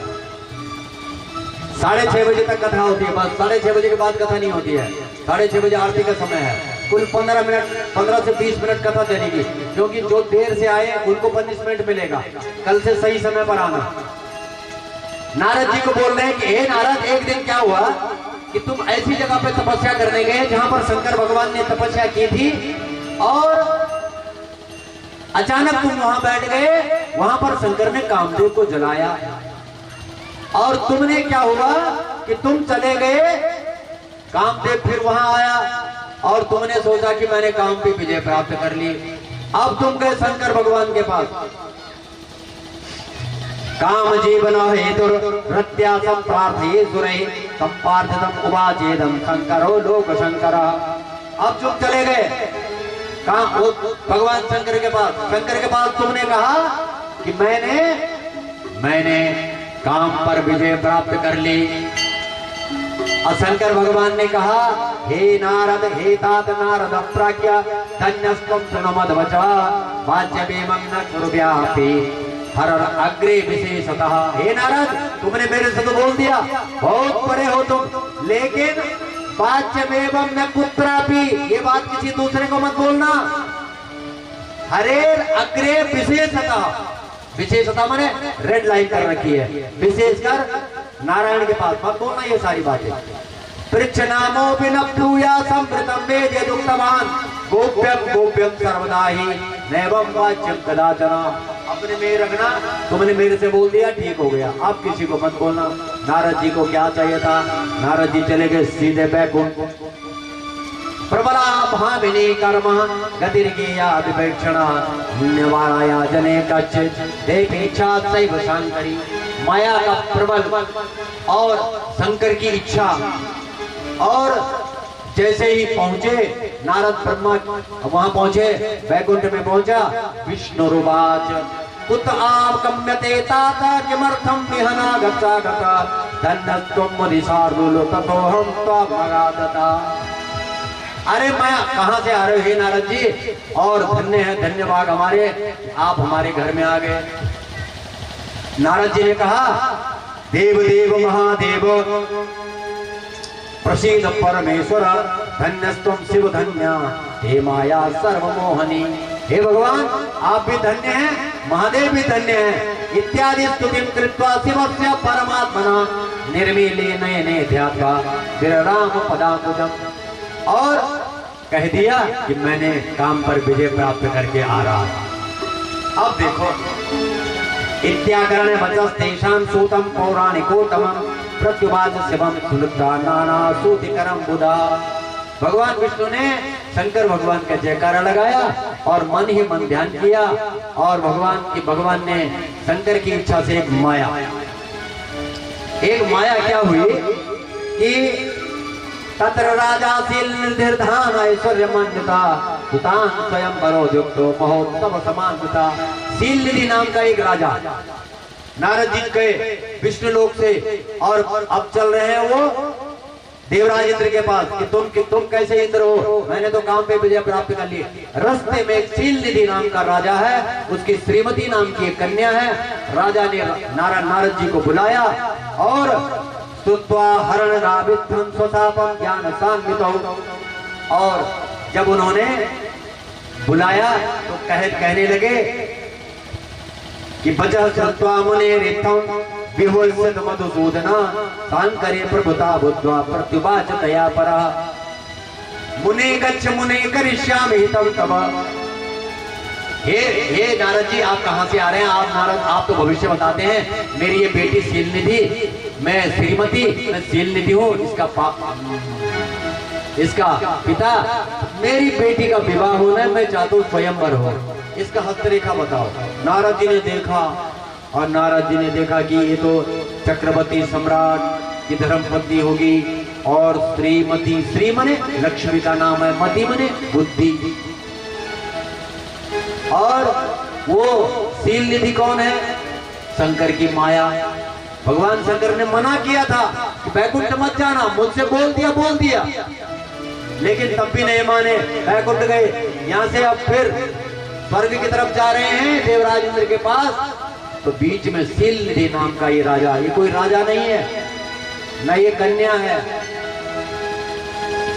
6:30 बजे तक कथा होती है, बस 6:30 बजे के बाद कथा नहीं होती है। 6:30 बजे आरती का समय है। कुल 15 से 20 मिनट कथा चलेगी, क्योंकि जो देर से आए उनको पनिशमेंट मिलेगा। कल से सही समय पर आना। नारद जी को बोल रहे हैं कि हे नारद, एक दिन क्या हुआ कि तुम ऐसी जगह पे तपस्या करने गए जहां पर शंकर भगवान ने तपस्या की थी और अचानक तुम वहां बैठ गए। वहां पर शंकर ने कामदेव को जलाया और तुमने क्या हुआ कि तुम चले गए, कामदेव फिर वहां आया और तुमने सोचा कि मैंने काम पे विजय प्राप्त कर ली। अब तुम गए शंकर भगवान के पास। काम जीवन हेतु प्रत्याशम प्रार्थये सुरे तम पार्थितम उवाचेदम शंकरो लोक शंकर। अब तुम चले गए भगवान शंकर के पास। शंकर के पास तुमने कहा कि मैंने काम पर विजय प्राप्त कर ली। और शंकर भगवान ने कहा, हे नारद, हे तात नारद प्राज्ञा धन्यस्त्वं शृणुमद्वचा वाच्यमेवं न कुर्व्यापि हर अग्रे विशेषतः। हे नारद, तुमने मेरे से तो बोल दिया, बहुत बड़े हो तुम, लेकिन वाच्यमेवं न कुत्रापि, ये बात किसी दूसरे को मत बोलना। हरे अग्रे विशेषतः, विशेषता माने रेड लाइन कर रखी है, विशेषकर नारायण के पास मत बोलना ये सारी बातें। पृच्छ नामो विनप्रूया संवृतम वेद यदुक्तवान गोप्यम गोप्यम सर्वदा ही नैवं वाच्यम कदाचन। अपने में रखना, तुमने मेरे से बोल दिया, ठीक हो गया, आप किसी को मत बोलना। नारद जी को क्या चाहिए था, नारद जी चले गए सीधे बैकुंठ। प्रबला भाविनी कर्म गतिर्गेया विवेक्षणा पुण्यवाया जने कच्चित् देवीक्षा सैव शंकरी। माया का प्रबल और शंकर की इच्छा। और जैसे ही पहुंचे नारद ब्रह्मा वहां पहुंचे, वैकुंठ में पहुंचा, विष्णुरुवाच कुत आगम्यते तात किमर्थं विहना गच्चा गता धन्यस्त्वं मुदिशार्दूलो ततोऽहं त्वामगादता। अरे मैं कहां से आ रहे हो हे नारद जी, और धन्य है, धन्यवाद हमारे, आप हमारे घर में आ गए। नारद जी ने कहा, देव देव महादेव प्रसीद परमेश्वर धन्यस्त्वं शिव धन्य हे माया सर्वमोहनी। हे भगवान, आप भी धन्य हैं, महादेव भी धन्य हैं। इत्यादि स्तुतिं कृत्वा शिवस्य परमात्मना निर्मीले नयने ध्यात्वा विरराम पदाम्बुजम्। और कह दिया कि मैंने काम पर विजय प्राप्त करके आ रहा। अब देखो, इत्याकरण वचस्तेषां सूतं पौराणिकोत्तमं प्रत्युवाच शिवं सुलुब्धा नाना सूतिकरं बुधा। भगवान विष्णु ने शंकर भगवान का जयकारा लगाया और मन ही मन ध्यान किया, और भगवान ने शंकर की इच्छा से एक माया क्या हुई कि तत्र राजासील निर्धान ऐश्वर्य मंडिता सुतान स्वयं परोजुक्तो महोत्सव समान्विता। शील निधि नाम का एक राजा नारद जी गए विष्णु लोक से, और अब चल रहे हैं वो देवराज इंद्र के पास कि तुम कैसे इंद्र हो, मैंने तो काम पे विजय प्राप्त कर ली। रास्ते में एक शील निधि नाम का राजा है, उसकी श्रीमती नाम की एक कन्या है। राजा ने नारद जी को बुलाया और स्तुत्वा हरण राविद्धं स्वतापं ज्ञान सान्वितौ। और जब उन्होंने बुलाया तो कहने लगे कि बचः श्रुत्वा मुनेरित्थं विहुल्सित मधुसूदना सांकरे प्रभुता बुद्ध्वा प्रत्युवाच तया परः मुने गच्छ मुने करिष्यामि हितं तव। हे नारद जी, आप कहां से आ रहे हैं? आप नारद, आप तो भविष्य बताते हैं। मेरी ये बेटी शीलनिधि, मैं श्रीमती, मैं शीलनिधि हूँ, इसका पिता, मेरी बेटी का विवाह होना है, मैं चाहता हूँ स्वयंवर हो, इसका हस्तरेखा बताओ। नारद जी ने देखा, और नारद जी ने देखा कि ये तो चक्रवर्ती सम्राट की धर्मपत्नी होगी, और श्रीमती, श्री मने लक्ष्मी का नाम है, मति मने बुद्धि। और वो शीलनिधि कौन है? शंकर की माया। भगवान शंकर ने मना किया था कि बैकुंठ मत जाना, मुझसे बोल दिया, लेकिन तब भी नहीं माने, बैकुंठ गए। यहाँ से अब फिर स्वर्ग की तरफ जा रहे हैं देवराज इंद्र के पास, तो बीच में शीलनिधि नाम का ये राजा, ये कोई राजा नहीं है, न ये कन्या है।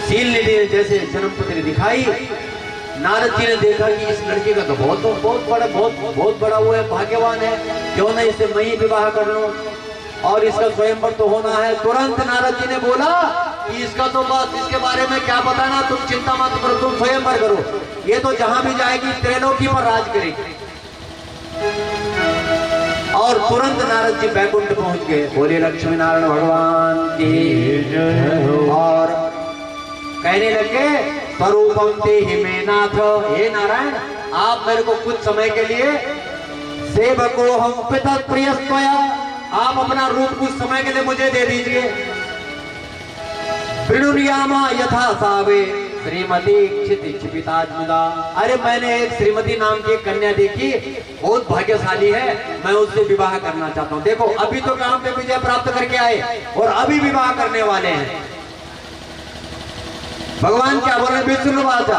शीलनिधि ने जैसे जन्मपत्री दिखाई, नारद जी ने देखा कि इस लड़के का तो बहुत बड़ा वो है, भाग्यवान है, क्यों ना इससे मैं ही विवाह कर लूं, और इसका स्वयंवर तो होना है। तुरंत नारद जी ने बोला कि इसका तो बस, इसके बारे में क्या बताना, तुम चिंता मत करो, तुम स्वयंवर करो, ये तो जहां भी जाएगी त्रिलोकी पर राज करेगी। और तुरंत नारद जी बैकुंठ पहुंच गए। बोले लक्ष्मी नारायण भगवान की। और कहने लगे स्वरूपम देहि मे नाथ, हे नारायण, आप मेरे को कुछ समय के लिए सेवको हम पिता प्रियस्त्वया, आप अपना रूप कुछ समय के लिए मुझे दे दीजिए। प्रणुर्यामा यथा सावे श्रीमती क्षितिक्षिपिताज्ञा। अरे मैंने एक श्रीमती नाम की एक कन्या देखी, बहुत भाग्यशाली है, मैं उससे विवाह करना चाहता हूँ। देखो अभी तो काम पे विजय प्राप्त करके आए और अभी विवाह करने वाले हैं। भगवान क्या बोल रहे? विष्णुवाचा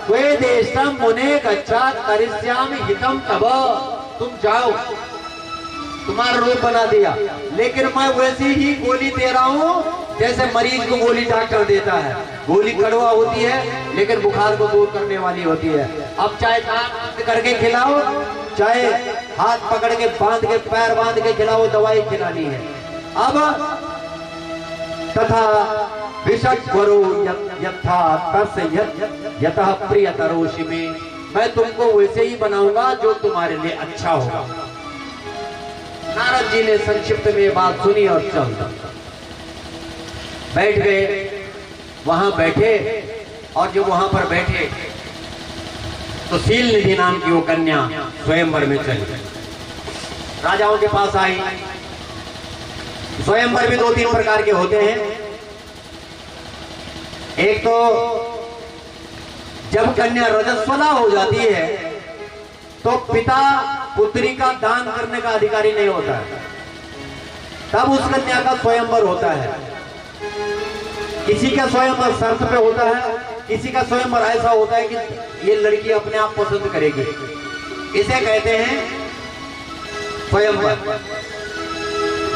वे देशम मुने गच्छा करिष्यामि हितं तव। तुम जाओ, तुम्हारा रूप बना दिया, लेकिन मैं वैसी ही गोली दे रहा हूँ जैसे मरीज को गोली डॉक्टर देता है। गोली कड़वा होती है लेकिन बुखार को दूर करने वाली होती है। अब चाहे कान करके खिलाओ, चाहे हाथ पकड़ के बांध के, पैर बांध के खिलाओ, दवाई खिलानी है। अब तथा विषक्वरो यथा तस्य यतः प्रियतरोषि में, मैं तुमको वैसे ही बनाऊंगा जो तुम्हारे लिए अच्छा होगा। नारद जी ने संक्षिप्त में बात सुनी और चल बैठ गए। वहां बैठे, और जब वहां पर बैठे तो शीलनिधि नाम की वो कन्या स्वयंवर में चली, राजाओं के पास आई। स्वयंवर भी 2-3 प्रकार के होते हैं। एक तो जब कन्या रजस्वला हो जाती है तो पिता पुत्री का दान करने का अधिकारी नहीं होता है, तब उस कन्या का स्वयंवर होता है। किसी का स्वयंवर शर्त पे होता है, किसी का स्वयंवर ऐसा होता है कि ये लड़की अपने आप पसंद करेगी, इसे कहते हैं स्वयंवर।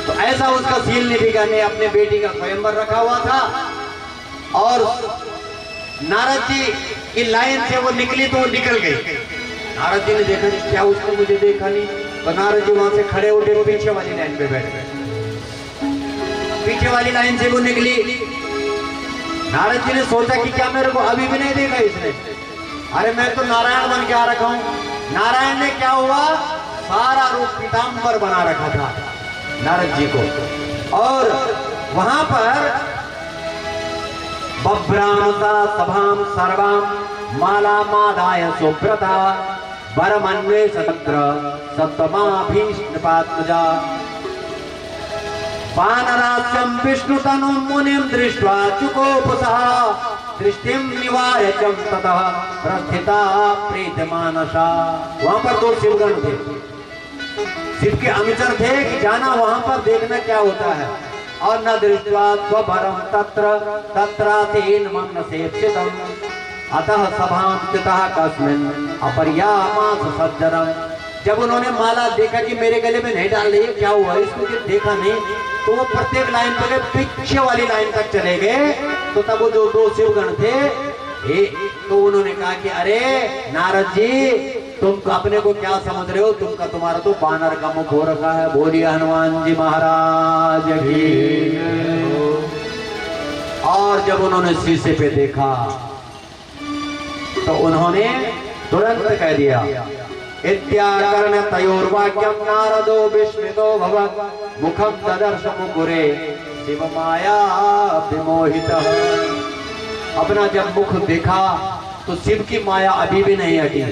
तो ऐसा उसका शीलनिधि ने अपने बेटी का स्वयंवर रखा हुआ था। और नारद जी की लाइन से वो निकली तो वो निकल गई। नारद जी ने देखा क्या उसने मुझे देखा नहीं, तो नारद जी वहां से खड़े उठे, पीछे वाली लाइन पे बैठ गए। पीछे वाली लाइन से वो निकली। नारद जी ने सोचा कि क्या मेरे को अभी भी नहीं देखा इसने, अरे मैं तो नारायण बन के आ रखा हूं। नारायण ने क्या हुआ, सारा रूप पीतांबर बना रखा था नारद जी को। और वहां पर बभ्रामता सभाम सर्वाम माला मादाय सुब्रता वरमन्वे सतग्र सप्तमाभीष्टपात्मजा वानरास्यं विष्णुतनुं मुनिं दृष्ट्वा चुकोपसः दृष्टिं निवार्य च ततः प्रस्थिता प्रीतमानसा। वहां पर 2 शिवगण थे, शिव के अनुचर थे कि जाना वहां पर देखना क्या होता है। और न दृष्ट्वा स्वभरम तत्रातेन मम सेप्सितम् अतः सभां स्थितः कस्मिन् अपर्यामास सज्जनम् जब उन्होंने माला देखा कि मेरे गले में नहीं डाल रही है, क्या हुआ इसको, कि देखा नहीं, तो वो प्रत्येक लाइन पे गए, पीछे वाली लाइन तक चले गए। तो तब वो जो दो शिवगण थे, तो उन्होंने कहा कि अरे नारद जी, तुम अपने को क्या समझ रहे हो, तुम्हारा तो बानर का मुख हो रखा है। बोलिए हनुमान जी महाराज की। और जब उन्होंने शीशे पे देखा तो उन्होंने तुरंत कह दिया, इत्याकर्ण तयोर्वाक्यम नारदो विस्मितो भवत् मुखम ददर्श मुकुरे शिव माया विमोहितः। अपना जब मुख देखा तो शिव की माया अभी भी नहीं हटी।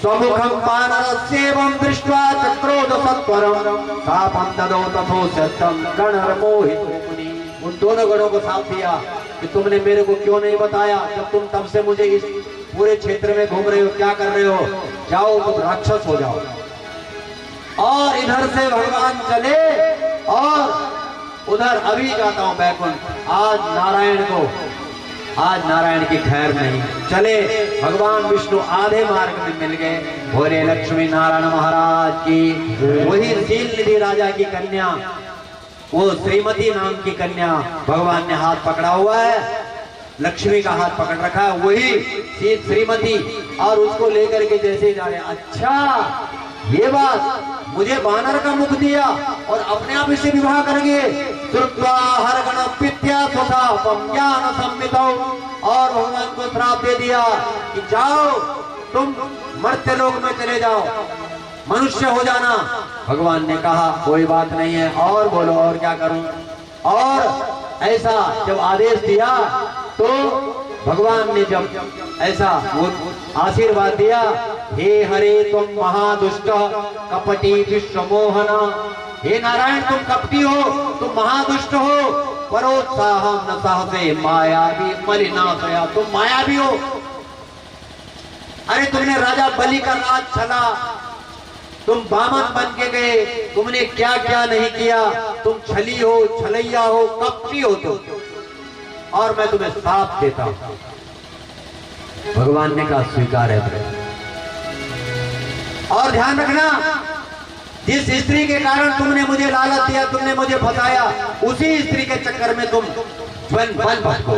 स्वमुखम पानरस्येवं दृष्ट्वा चक्रोध सत्वरम सापं ददौ तथोच्यतं गणर्मोहितो मुनि। उन दोनों गणों को साथ दिया कि तुमने मेरे को क्यों नहीं बताया, जब तुम तब से मुझे इस पूरे क्षेत्र में घूम रहे हो, क्या कर रहे हो, जाओ तुम राक्षस हो जाओ। और इधर से भगवान चले और उधर अभी जाता हूं बैकुंठ। आज नारायण की खैर नहीं। चले भगवान विष्णु आधे मार्ग में मिल गए। भोले लक्ष्मी नारायण महाराज की। वही शील निधि राजा की कन्या, वो श्रीमती नाम की कन्या, भगवान ने हाथ पकड़ा हुआ है, लक्ष्मी का हाथ पकड़ रखा है, वही श्रीमती। और उसको लेकर के जैसे जा रहे, अच्छा ये बात, मुझे बानर का मुख दिया और अपने आप इसे विवाह करेंगे। हर गण पित्या ज्ञान सम्मितौ। और भगवान को श्राप दे दिया कि जाओ तुम मर्त्य लोक में चले जाओ, मनुष्य हो जाना। भगवान ने कहा कोई बात नहीं है, और बोलो और क्या करूं। और ऐसा जब आदेश दिया तो भगवान ने जब ऐसा वो आशीर्वाद दिया, हे हरे तुम महादुष्ट कपटी विश्वमोहना। हे नारायण तुम कपटी हो, तुम महादुष्ट हो, परोत्साहम न सहसे मायावी मलिनाशया। तुम मायावी हो। अरे तुमने राजा बलि का राज छला, तुम बामन बन के गए, तुमने क्या क्या नहीं किया, तुम छली हो, छलैया हो, कपटी हो तुम, और मैं तुम्हें श्राप देता हूं। भगवान ने कहा स्वीकार है। और ध्यान रखना, जिस स्त्री के कारण तुमने मुझे लालच दिया, तुमने मुझे फंसाया, उसी स्त्री के चक्कर में तुम बन भटको।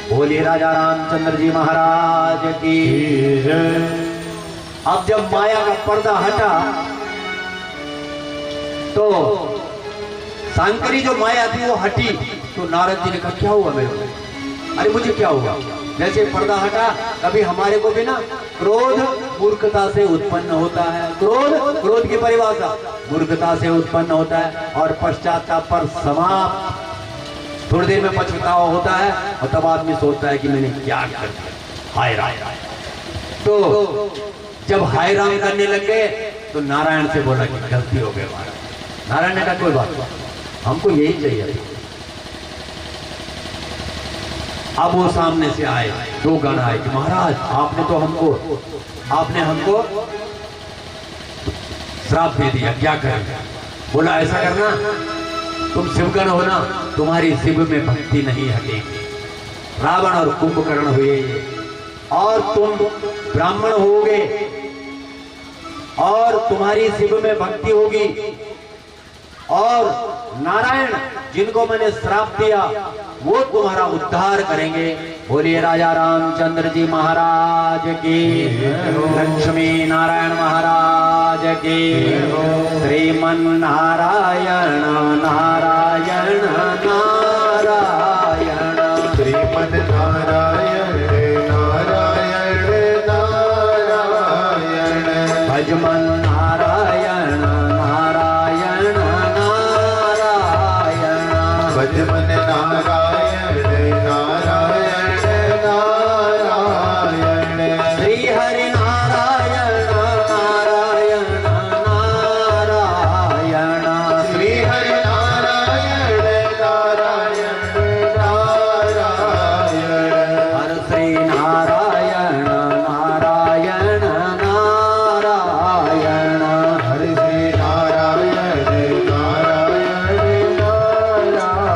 बोलिए राजा रामचंद्र जी महाराज की। अब जब माया का पर्दा हटा तो सांकरी जो माया थी वो हटी। तो नारद जी ने कहा क्या हुआ मेरे को, अरे मुझे क्या हुआ। जैसे पर्दा हटा, कभी हमारे को भी ना क्रोध मूर्खता से उत्पन्न होता है। क्रोध की परिभाषा मूर्खता से उत्पन्न होता है, और पश्चाताप पर समाप्त। थोड़ी देर में पछतावा होता है और तब आदमी सोचता है कि मैंने क्या कर दिया, हाय राम। तो जब हाय राम करने लग गए तो नारायण से बोला कि गलती हो गई हमारा। नारायण ने कहा कोई बात नहीं, हमको यही चाहिए। अब वो सामने से आए, दो गण आए कि महाराज आपने हमको श्राप दे दिया, क्या करें। बोला ऐसा करना, तुम शिवगण हो ना, तुम्हारी शिव में भक्ति नहीं हटेगी। रावण और कुंभकर्ण हुए और तुम ब्राह्मण होगे और तुम्हारी शिव में भक्ति होगी, और नारायण जिनको मैंने श्राप दिया वो तुम्हारा उद्धार करेंगे। बोलिए राजा रामचंद्र जी महाराज की, लक्ष्मी नारायण महाराज की। श्रीमन नारायण नारायण नारायण, श्रीमन नारायण नारायण नारायण, भजमन नारायण नारायण नारायण, भजमन नारायण नारायण नारायण, श्री हरि नारायण नारायण नारायण, श्री हरि नारायण नारायण नारायण, हर श्री नारायण नारायण नारायण, हरि श्री नारायण नारायण नारायण,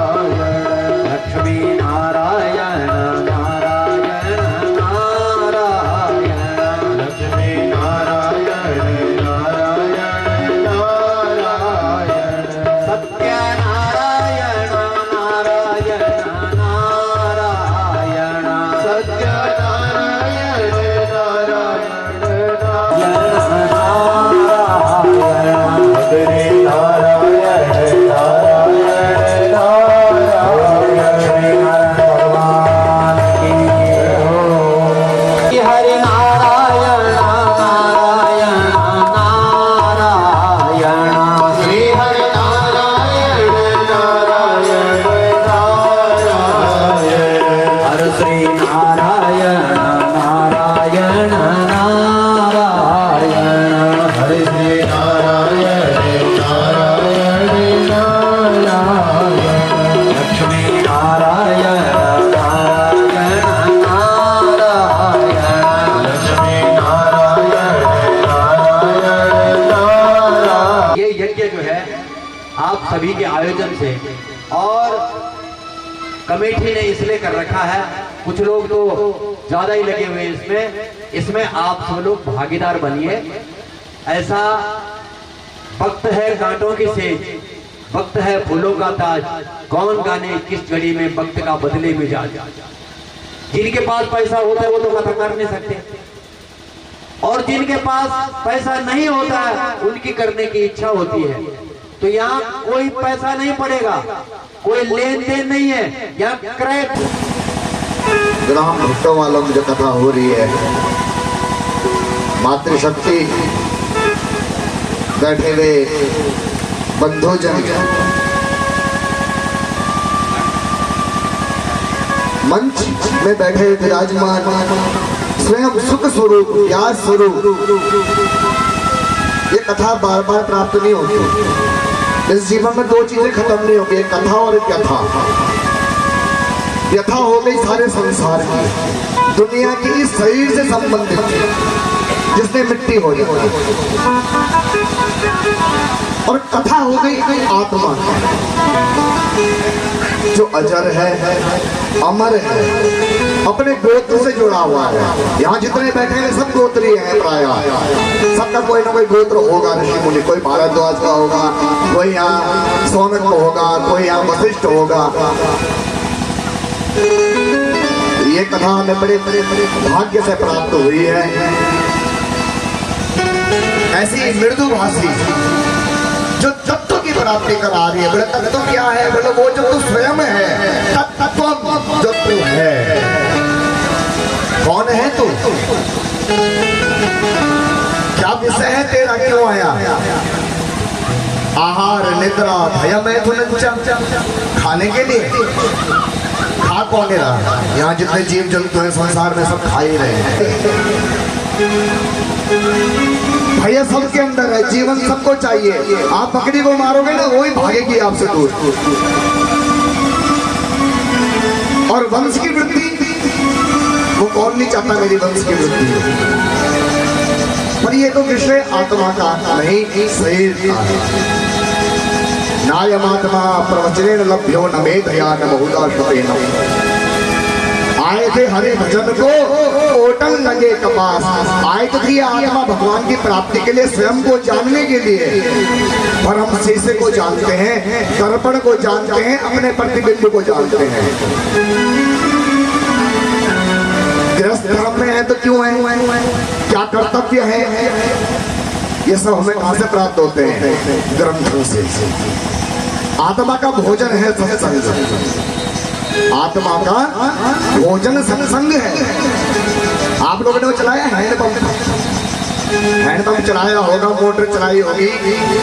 भाभी के आयोजन से, और कमेटी ने इसलिए कर रखा है, कुछ लोग तो ज्यादा ही लगे हुए इसमें आप सब लोग भागीदार बनिए। ऐसा वक्त है कांटों की सेज, वक्त है फूलों का ताज, कौन गाने किस घड़ी में वक्त का बदले मिजाज। जिनके पास पैसा होता है वो तो कथा कर नहीं सकते, और जिनके पास पैसा नहीं होता है उनकी करने की इच्छा होती है। तो यहाँ कोई पैसा नहीं पड़ेगा, कोई लेन देन नहीं है, यहाँ क्रय। ग्राम भुट्टो वालों की जो कथा हो रही है, मातृशक्ति बैठे हुए बंधुजन मंच में बैठे विराजमान स्वयं सुख स्वरूप व्यास स्वरूप। ये कथा बार बार प्राप्त नहीं होती। इस जीवन में दो चीजें खत्म नहीं होगी, एक कथा और एक व्यथा। व्यथा हो गई सारे संसार की, दुनिया की इस शरीर से संबंधित जिसने मिट्टी हो जाए, और कथा हो गई आत्मा जो अजर है, अमर है, अपने गोत्र से जुड़ा हुआ है। यहाँ जितने बैठे हैं सब गोत्रीय हैं प्राय, सबका कोई ना कोई गोत्र होगा ऋषि मुनि। कोई भारद्वाज का होगा, कोई यहाँ सौनक का होगा, कोई यहाँ वशिष्ठ होगा। ये कथा हमें बड़े भाग्य से प्राप्त हुई है। ऐसी मृदु भाषी जो तत्व की प्राप्ति करा रही है। बोले तत्व क्या है? बोले वो जो तू स्वयं है, तत्व जो तू है। कौन है तू? क्या विषय है तेरा? क्यों आया? आहार निद्रा भय मैथुन, खाने के लिए। खा कौन रहा? यहाँ जितने जीव जंतु हैं संसार में सब खा ही रहे हैं। भैया सबके अंदर है, जीवन सबको चाहिए। आप बकरी को मारोगे ना, वही भागेगी आपसे दूर। और वंश की वृद्धि, वो कौन नहीं चाहता मेरी वंश की वृद्धि? पर ये तो विषय आत्मा का नहीं, शरीर का है। नायमात्मा प्रवचनेन लभ्यो न मेधया न बहुधा शुतेन। आए थे हरे भजन को ओटन लगे कपास। आए तो थी आत्मा भगवान की प्राप्ति के लिए, स्वयं को जानने के लिए। पर हम शीशे को जानते हैं, दर्पण को जानते हैं, अपने प्रतिबिंब को जानते हैं। गृहस्थ धर्म में है तो क्यों है? क्या कर्तव्य है? ये सब हमें कहां से प्राप्त होते हैं? ग्रंथों से। आत्मा का भोजन है सत्संग। आत्मा का भोजन सत्संग है। आप लोगों ने वो चलाया हैंडपंप, हैंडपंप चलाया होगा, मोटर चलाई होगी।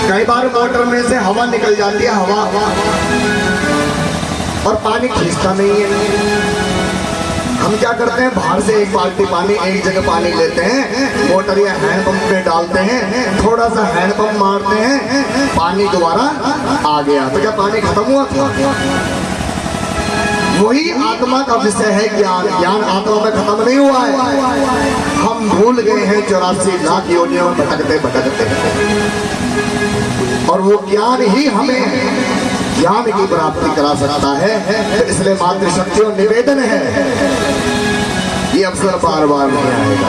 कई बार मोटर में से हवा निकल जाती है, हवा और पानी खींचता नहीं है। हम क्या करते हैं? बाहर से एक बाल्टी पानी, एक जगह पानी लेते हैं, मोटर या हैंडपंप में डालते हैं, थोड़ा सा हैंडपंप मारते हैं, पानी दोबारा आ गया। तो क्या पानी खत्म हुआ था? वही आत्मा का विषय है ज्ञान। ज्ञान आत्मा में खत्म नहीं हुआ है। हम भूल गए हैं 84 लाख योनियों में भटकते भटकते, और वो ज्ञान ही हमें ज्ञान की प्राप्ति करा सकता है। तो इसलिए मातृशक्तियों निवेदन है, ये अवसर बार बार नहीं आएगा।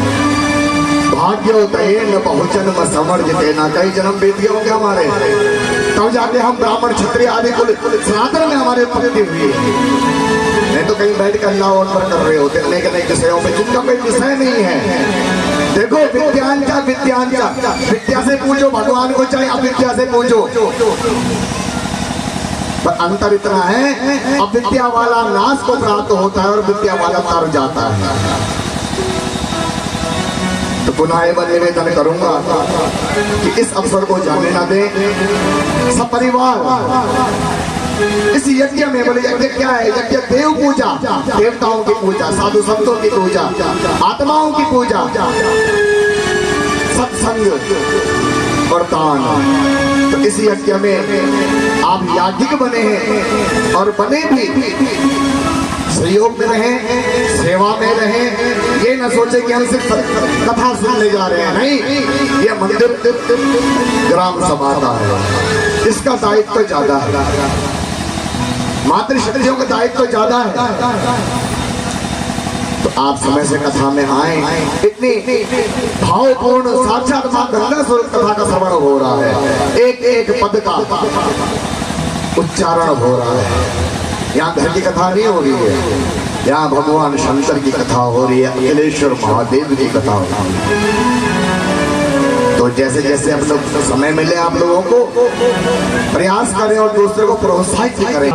भाग्योदय न बहुजन्म समर्जिते, ना कई जन्म बीत गए होंगे हमारे, तब जाके हम ब्राह्मण क्षत्रिय आदि कुल सनातन में हमारे उत्पत्ति हुई है। नहीं तो कहीं बैठ कर अल्लाह पर कर रहे होते नए नए विषयों पे, जिनका कोई विषय नहीं है। देखो विद्यांचा विद्या से पूछो भगवान को, चाहे अविद्या से पूछो। पर अंतर इतना है, अविद्या वाला नाश को प्राप्त होता है और विद्या वाला तर जाता है। तो पुनः एक बार निवेदन करूंगा कि इस अवसर को जाने ना दें। सपरिवार इस यज्ञ में, बोले यज्ञ क्या है? यज्ञ देव पूजा, देवताओं की पूजा, साधु संतों की पूजा, आत्माओं की पूजा, सत्संग और दान। तो इस यज्ञ में आप याज्ञिक बने हैं, और बने भी सहयोग में रहें, सेवा में रहें। ये न सोचे कि हम सिर्फ कथा सुनने जा रहे हैं, नहीं, ये मंदिर ग्राम सभा का है। इसका दायित्व ज्यादा है, मातृशक्तियों का दायित्व ज्यादा है। तो आप समय से कथा में आए, इतनी भावपूर्ण साक्षात मां गंगा स्वरूप कथा का श्रवण हो रहा है, एक एक पद का उच्चारण हो रहा है। यहाँ घर की कथा नहीं हो रही है, यहाँ भगवान शंकर की कथा हो रही है, अखिलेश्वर महादेव की कथा हो रही है। तो जैसे जैसे हम लोग समय मिले आप लोगों को प्रयास करें और दूसरे को प्रोत्साहित करें।